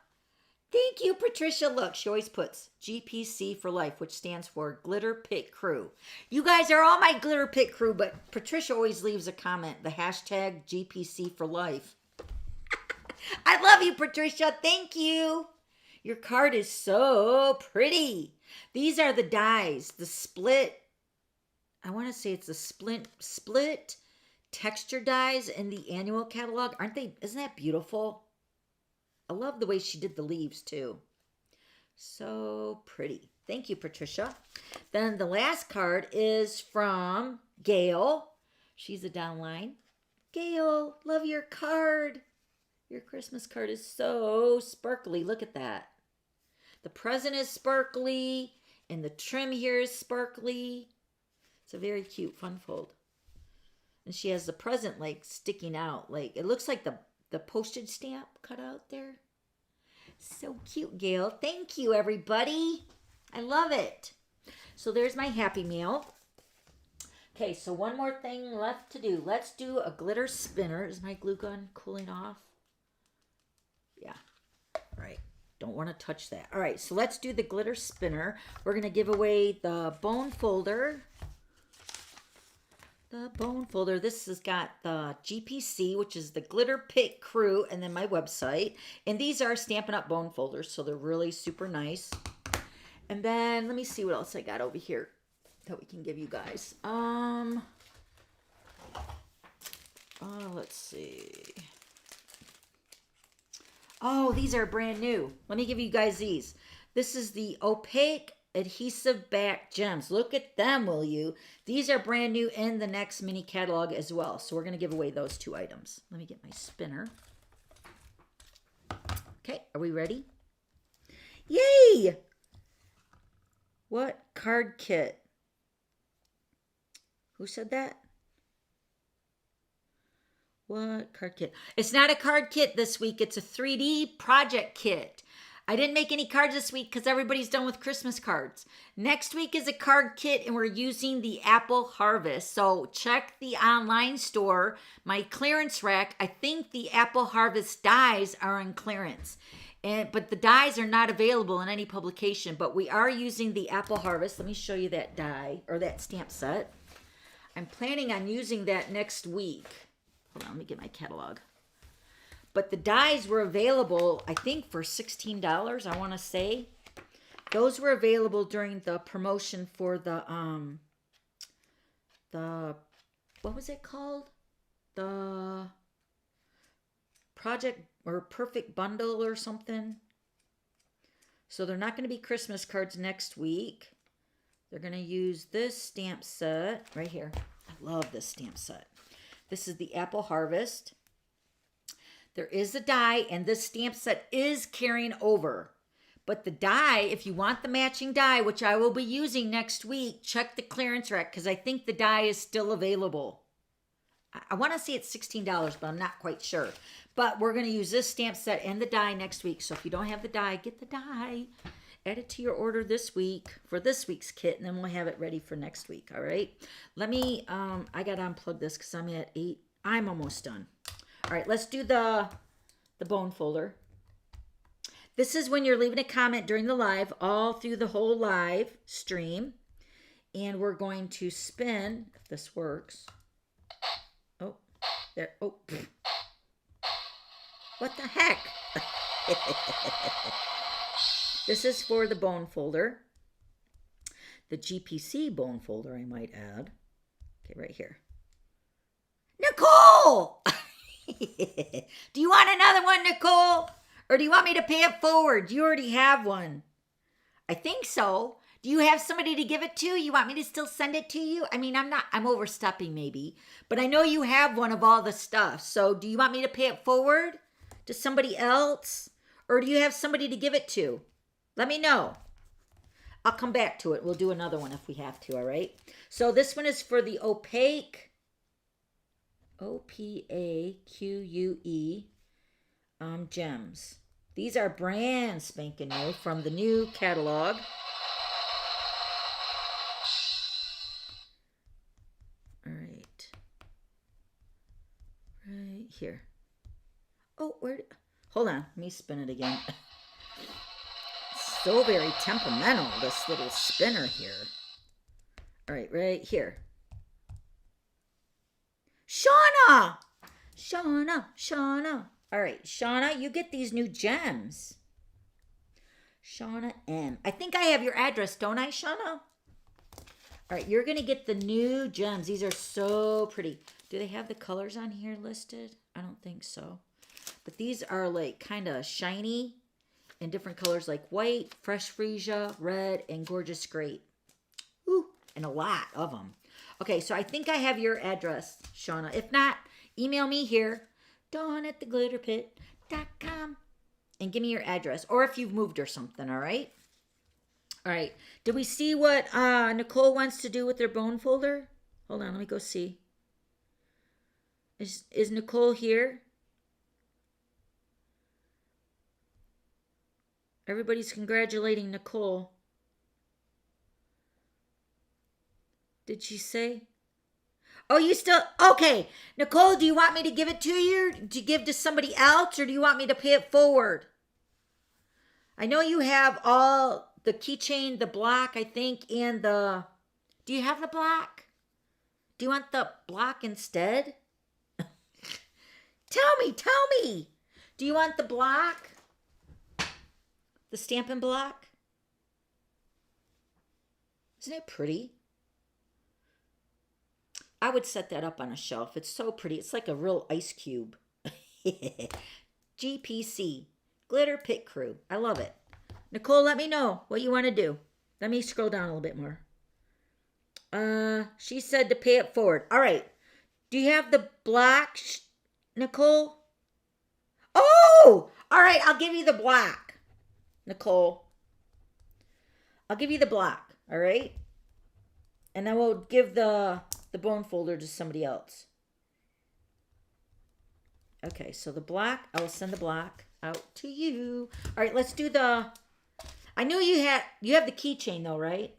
Thank you, Patricia. Look, she always puts GPC for life, which stands for Glitter Pit Crew. You guys are all my Glitter Pit Crew, but Patricia always leaves a comment, the hashtag GPC for life. I love you, Patricia. Thank you. Your card is so pretty. These are the dies, the split. I want to say it's the split texture dies in the annual catalog. Aren't they? Isn't that beautiful? I love the way she did the leaves too. So pretty. Thank you, Patricia. Then the last card is from Gail. She's a downline. Gail, love your card. Your Christmas card is so sparkly. Look at that. The present is sparkly, and the trim here is sparkly. It's a very cute fun fold. And she has the present like sticking out. Like it looks like the postage stamp cut out there. So cute, Gail. Thank you, everybody. I love it. So there's my Happy Meal. Okay, so one more thing left to do. Let's do a glitter spinner. Is my glue gun cooling off? Yeah. All right. Don't want to touch that. All right, so let's do the glitter spinner. We're going to give away the bone folder. The bone folder. This has got the GPC, which is the Glitter Pit Crew, and then my website. And these are Stampin' Up! Bone folders, so they're really super nice. And then let me see what else I got over here that we can give you guys. Let's see. Oh, these are brand new. Let me give you guys these. This is the opaque adhesive back gems. Look at them, will you? These are brand new in the next mini catalog as well. So we're going to give away those 2 items. Let me get my spinner. Okay, are we ready? Yay! What card kit? Who said that? What card kit? It's not a card kit this week. It's a 3D project kit. I didn't make any cards this week because everybody's done with Christmas cards. Next week is a card kit, and we're using the Apple Harvest. So check the online store, my clearance rack. I think the Apple Harvest dies are on clearance. But the dies are not available in any publication. But we are using the Apple Harvest. Let me show you that die, or that stamp set. I'm planning on using that next week. Hold on, let me get my catalog. But the dies were available, I think, for $16, I want to say. Those were available during the promotion for the what was it called? The Project or Perfect Bundle or something. So they're not going to be Christmas cards next week. They're going to use this stamp set right here. I love this stamp set. This is the Apple Harvest. There is a die, and this stamp set is carrying over. But the die, if you want the matching die, which I will be using next week, check the clearance rack because I think the die is still available. I want to say it's $16, but I'm not quite sure. But we're going to use this stamp set and the die next week. So if you don't have the die, get the die. Add it to your order this week for this week's kit, and then we'll have it ready for next week, all right? Let me, I got to unplug this because I'm at 8. I'm almost done. All right, let's do the bone folder. This is when you're leaving a comment during the live, all through the whole live stream. And we're going to spin, if this works. Oh, there, oh. What the heck? This is for the bone folder. The GPC bone folder, I might add. Okay, right here. Nicole! Do you want another one, Nicole? Or do you want me to pay it forward? You already have one. I think so. Do you have somebody to give it to? You want me to still send it to you? I mean, I'm overstepping maybe. But I know you have one of all the stuff. So do you want me to pay it forward to somebody else? Or do you have somebody to give it to? Let me know. I'll come back to it. We'll do another one if we have to, all right? So this one is for the opaque, O-P-A-Q-U-E, gems. These are brand spanking new from the new catalog. All right. Right here. Oh, hold on. Let me spin it again. So very temperamental, this little spinner here. All right, right here. Shauna! Shauna. All right, Shauna, you get these new gems. Shauna M. I think I have your address, don't I, Shauna? All right, you're going to get the new gems. These are so pretty. Do they have the colors on here listed? I don't think so. But these are like kind of shiny. in different colors like white, fresh freesia, red, and gorgeous grape. Ooh, and a lot of them. Okay, so I think I have your address, Shauna. If not, email me here, dawn@theglitterpit.com, and give me your address, or if you've moved or something, all right? All right. Did we see what Nicole wants to do with their bone folder? Hold on, let me go see. Is Nicole here? Everybody's congratulating Nicole. Did she say? Oh, you still... Okay. Nicole, do you want me to give it to you? To give to somebody else? Or do you want me to pay it forward? I know you have all the keychain, the block, I think, and the... Do you have the block? Do you want the block instead? Tell me. Do you want the block? The Stampin' Block? Isn't it pretty? I would set that up on a shelf. It's so pretty. It's like a real ice cube. GPC, Glitter Pit Crew. I love it. Nicole, let me know what you want to do. Let me scroll down a little bit more. She said to pay it forward. All right. Do you have the block, Nicole? Oh! All right, I'll give you the block, Nicole. I'll give you the block, all right? And then we'll give the bone folder to somebody else. Okay, so the block, I will send the block out to you. All right, let's do the... I knew you have the keychain though, right?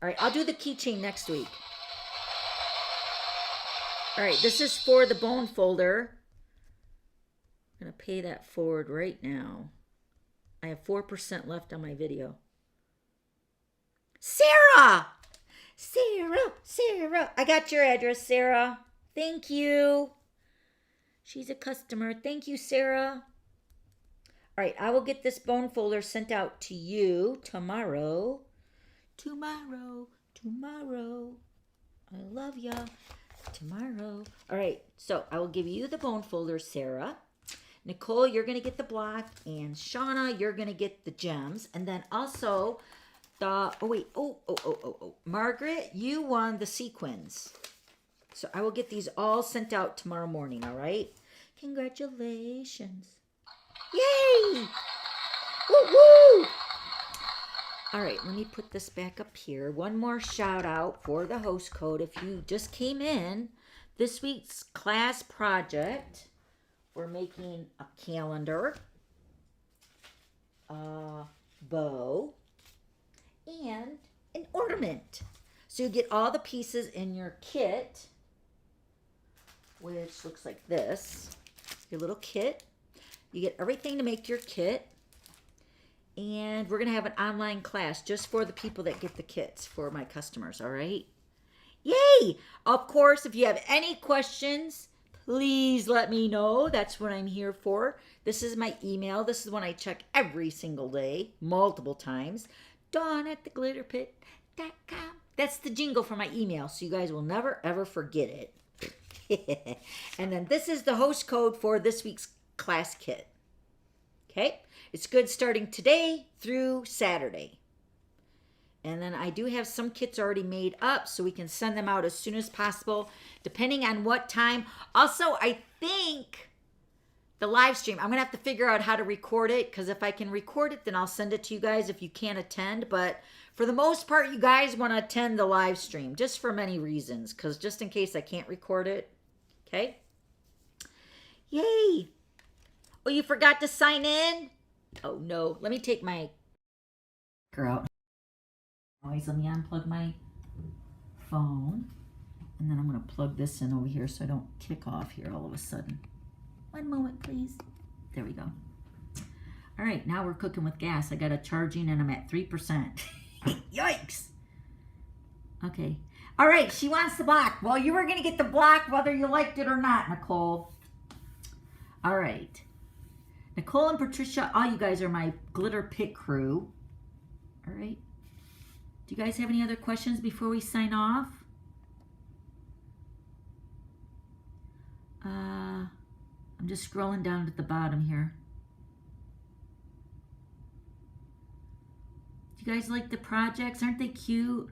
All right, I'll do the keychain next week. All right, this is for the bone folder. I'm going to pay that forward right now. I have 4% left on my video. Sarah! Sarah. I got your address, Sarah. Thank you. She's a customer. Thank you, Sarah. All right, I will get this bone folder sent out to you tomorrow. Tomorrow. I love ya. Tomorrow. All right, so I will give you the bone folder, Sarah. Nicole, you're going to get the block. And Shauna, you're going to get the gems. And then also... Margaret, you won the sequins. So I will get these all sent out tomorrow morning, all right? Congratulations. Yay! Woo! All right, let me put this back up here. One more shout out for the host code. If you just came in, this week's class project, we're making a calendar, a bow, and an ornament. So you get all the pieces in your kit, which looks like this. Your little kit. You get everything to make your kit. And we're going to have an online class just for the people that get the kits, for my customers, all right? Yay! Of course, if you have any questions, please let me know. That's what I'm here for. This is my email. This is one I check every single day, multiple times. dawn@theglitterpit.com. That's the jingle for my email, so you guys will never, ever forget it. And then this is the host code for this week's class kit. Okay? It's good starting today through Saturday. And then I do have some kits already made up, so we can send them out as soon as possible, depending on what time. Also, I think... the live stream, I'm going to have to figure out how to record it, because if I can record it, then I'll send it to you guys if you can't attend. But for the most part, you guys want to attend the live stream, just for many reasons, because just in case I can't record it. Okay? Yay! Oh, you forgot to sign in? Oh, no. Let me take my... out. Always let me unplug my phone. And then I'm going to plug this in over here so I don't kick off here all of a sudden. One moment, please. There we go. All right, now we're cooking with gas. I got a charging and I'm at 3%. Yikes. Okay. All right, she wants the block. Well, you were going to get the block whether you liked it or not, Nicole. All right. Nicole and Patricia, all you guys are my glitter pit crew. All right. Do you guys have any other questions before we sign off? I'm just scrolling down at the bottom here. You guys like the projects? Aren't they cute?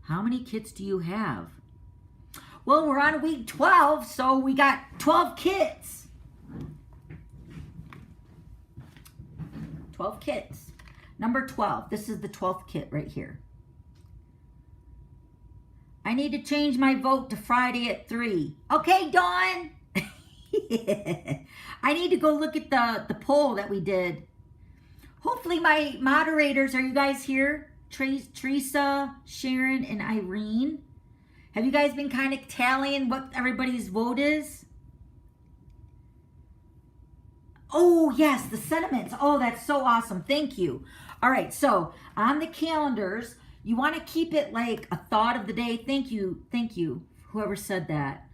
How many kits do you have? Well, we're on week 12, so we got 12 kits. 12 kits. Number 12. This is the 12th kit right here. I need to change my vote to Friday at 3. Okay, Dawn. I need to go look at the poll that we did. Hopefully my moderators, are you guys here? Teresa, Sharon, and Irene. Have you guys been kind of tallying what everybody's vote is? Oh, yes, the sentiments. Oh, that's so awesome. Thank you. All right, so on the calendars, you want to keep it like a thought of the day. Thank you, whoever said that.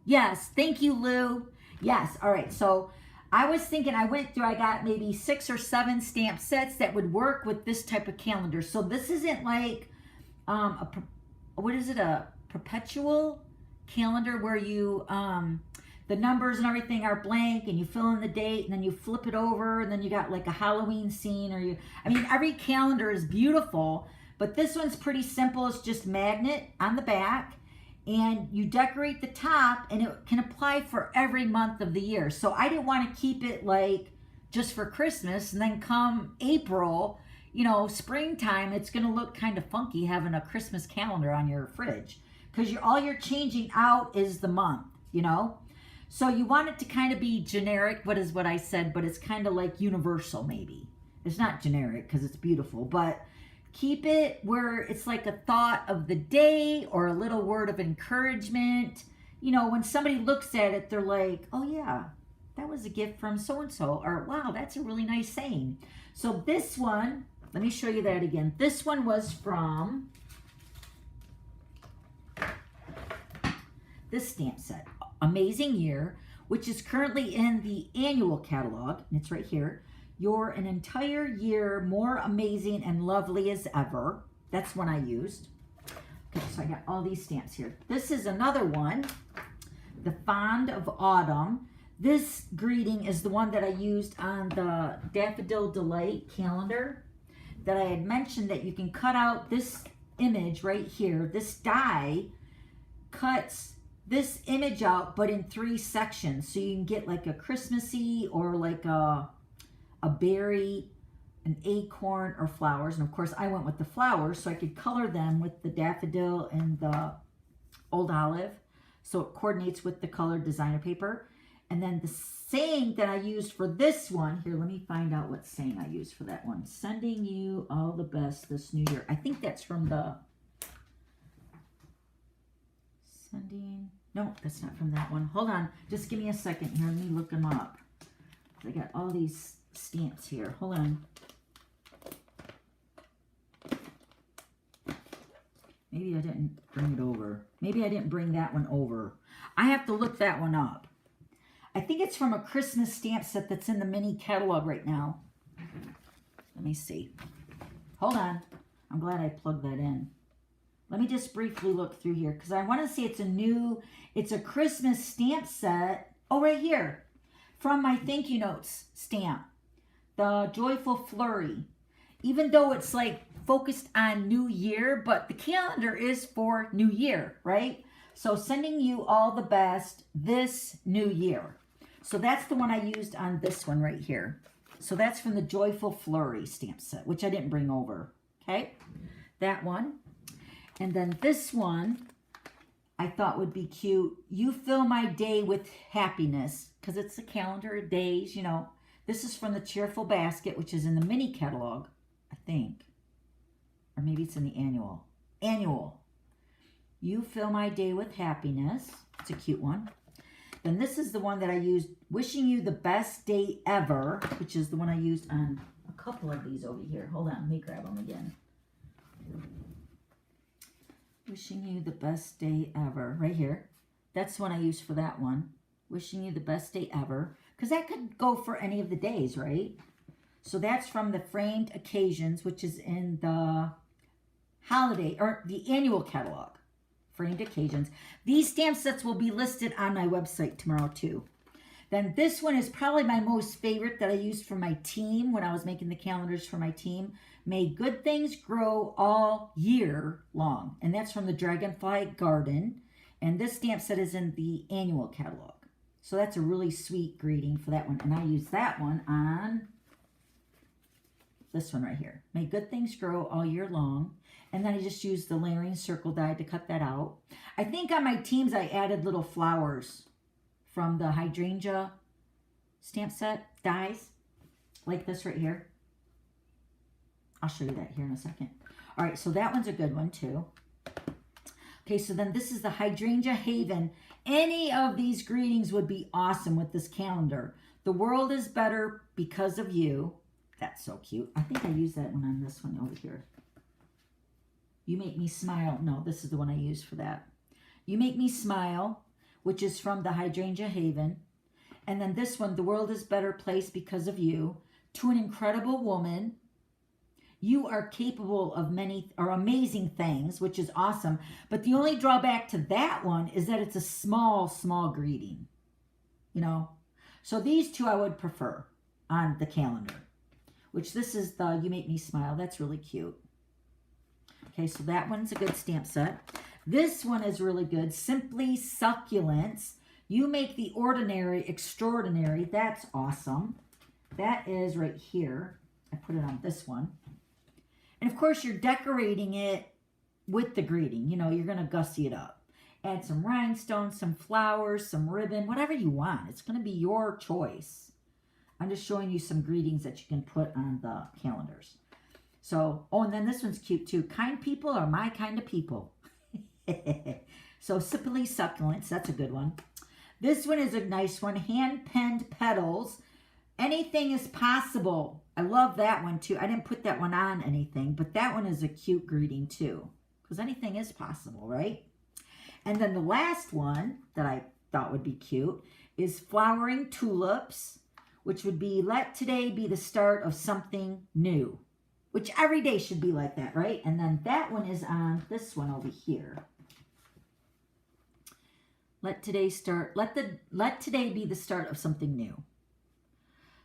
Yes, thank you, Lou. Yes, all right, so I was thinking, I got maybe 6 or 7 stamp sets that would work with this type of calendar. So this isn't like, what is it, a perpetual calendar where you, the numbers and everything are blank and you fill in the date and then you flip it over and then you got like a Halloween scene I mean, every calendar is beautiful, but this one's pretty simple. It's just magnet on the back and you decorate the top and it can apply for every month of the year. So I didn't want to keep it like just for Christmas and then come April, you know, springtime, it's going to look kind of funky having a Christmas calendar on your fridge because all you're changing out is the month, you know? So you want it to kind of be generic, what I said, but it's kind of like universal maybe. It's not generic because it's beautiful, but keep it where it's like a thought of the day or a little word of encouragement. You know, when somebody looks at it, they're like, oh yeah, that was a gift from so-and-so, or wow, that's a really nice saying. So this one, let me show you that again. This one was from this stamp set, Amazing Year, which is currently in the annual catalog, and it's right here. You're an entire year more amazing and lovely as ever. That's one I used. Okay, so I got all these stamps here. This is another one, the Fond of Autumn. This greeting is the one that I used on the Daffodil Delight calendar that I had mentioned that you can cut out this image right here. This die cuts this image out, but in 3 sections. So you can get like a Christmassy or like a berry, an acorn, or flowers. And of course I went with the flowers so I could color them with the daffodil and the old olive. So it coordinates with the colored designer paper. And then the saying that I used for this one, here, let me find out what saying I used for that one. Sending you all the best this new year. I think that's from the no, that's not from that one. Hold on, just give me a second here. Let me look them up. I got all these stamps here. Hold on. Maybe I didn't bring it over. Maybe I didn't bring that one over. I have to look that one up. I think it's from a Christmas stamp set that's in the mini catalog right now. Let me see. Hold on. I'm glad I plugged that in. Let me just briefly look through here because I want to see it's a Christmas stamp set. Oh, right here. From my thank you notes stamp. The Joyful Flurry. Even though it's like focused on New Year, but the calendar is for New Year, right? So sending you all the best this new year. So that's the one I used on this one right here. So that's from the Joyful Flurry stamp set, which I didn't bring over. Okay, that one. And then this one I thought would be cute. You fill my day with happiness, because it's a calendar of days, you know. This is from the Cheerful Basket, which is in the mini catalog, I think. Or maybe it's in the annual. Annual. You fill my day with happiness. It's a cute one. Then this is the one that I used, wishing you the best day ever, which is the one I used on a couple of these over here. Hold on, let me grab them again. Wishing you the best day ever, right here. That's the one I used for that one. Wishing you the best day ever. Because that could go for any of the days, right? So that's from the Framed Occasions, which is in the holiday, or the annual catalog. Framed Occasions. These stamp sets will be listed on my website tomorrow too. Then this one is probably my most favorite that I used for my team when I was making the calendars for my team. May good things grow all year long. And that's from the Dragonfly Garden. And this stamp set is in the annual catalog. So that's a really sweet greeting for that one. And I use that one on this one right here. May good things grow all year long. And then I just used the layering circle die to cut that out. I think on my teams I added little flowers from the hydrangea stamp set dies. Like this right here. I'll show you that here in a second. All right, so that one's a good one too. Okay, so then this is the Hydrangea Haven. Any of these greetings would be awesome with this calendar. The world is better because of you. That's so cute. I think I used that one on this one over here. You make me smile. No, this is the one I used for that. You make me smile, which is from the Hydrangea Haven. And then this one, the world is a better place because of you. To an incredible woman. You are capable of many or amazing things, which is awesome. But the only drawback to that one is that it's a small, small greeting. You know? So these two I would prefer on the calendar. Which this is the You Make Me Smile. That's really cute. Okay, so that one's a good stamp set. This one is really good. Simply Succulents. You make the ordinary extraordinary. That's awesome. That is right here. I put it on this one. And of course, you're decorating it with the greeting. You know, you're going to gussy it up. Add some rhinestones, some flowers, some ribbon, whatever you want. It's going to be your choice. I'm just showing you some greetings that you can put on the calendars. So, oh, and then this one's cute too. Kind people are my kind of people. So, Simply Succulents, that's a good one. This one is a nice one. Hand-penned petals. Anything is possible. I love that one too. I didn't put that one on anything, but that one is a cute greeting too. Because anything is possible, right? And then the last one that I thought would be cute is Flowering Tulips, which would be let today be the start of something new. Which every day should be like that, right? And then that one is on this one over here. Let today be the start of something new.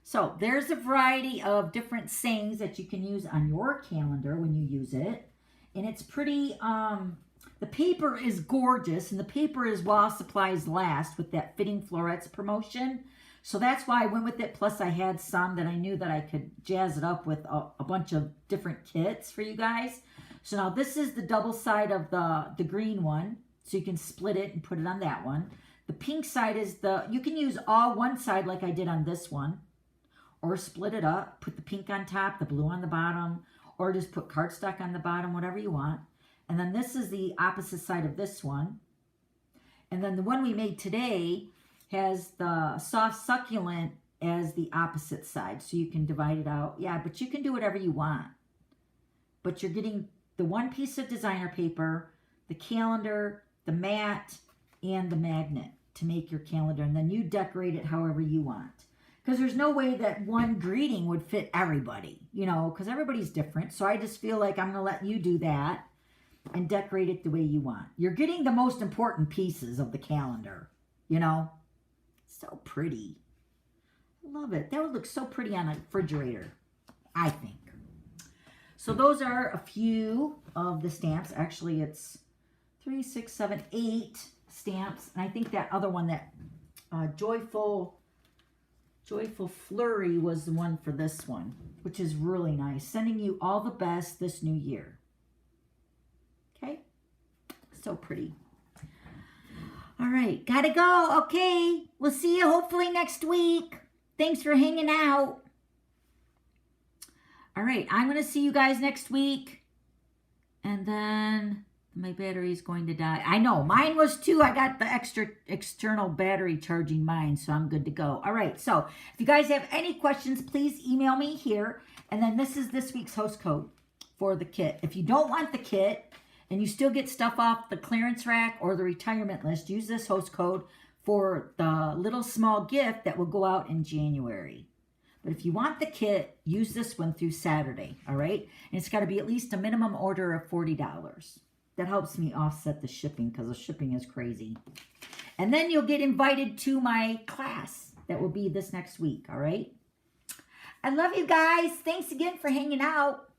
So there's a variety of different sayings that you can use on your calendar when you use it. And it's pretty, the paper is gorgeous. And the paper is while supplies last with that Fitting Florets promotion. So that's why I went with it. Plus I had some that I knew that I could jazz it up with a bunch of different kits for you guys. So now this is the double side of the green one. So you can split it and put it on that one. The pink side is you can use all one side like I did on this one. Or split it up, put the pink on top, the blue on the bottom, or just put cardstock on the bottom, whatever you want. And then this is the opposite side of this one. And then the one we made today has the soft succulent as the opposite side. So you can divide it out. Yeah, but you can do whatever you want. But you're getting the one piece of designer paper, the calendar, the mat, and the magnet to make your calendar. And then you decorate it however you want. Because there's no way that one greeting would fit everybody, you know, because everybody's different. So I just feel like I'm going to let you do that and decorate it the way you want. You're getting the most important pieces of the calendar, you know. So pretty. I love it. That would look so pretty on a refrigerator, I think. So those are a few of the stamps. Actually, it's 3, 6, 7, 8 stamps. And I think that other one, that Joyful Flurry was the one for this one, which is really nice. Sending you all the best this new year. Okay? So pretty. All right. Gotta go. Okay. We'll see you hopefully next week. Thanks for hanging out. All right. I'm going to see you guys next week. And then my battery is going to die. I know. Mine was too. I got the extra external battery charging mine, so I'm good to go. All right. So if you guys have any questions, please email me here. And then this is this week's host code for the kit. If you don't want the kit and you still get stuff off the clearance rack or the retirement list, use this host code for the little small gift that will go out in January. But if you want the kit, use this one through Saturday. All right. And it's got to be at least a minimum order of $40. That helps me offset the shipping because the shipping is crazy. And then you'll get invited to my class that will be this next week, all right? I love you guys. Thanks again for hanging out.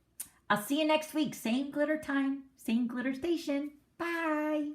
I'll see you next week. Same glitter time, same glitter station. Bye.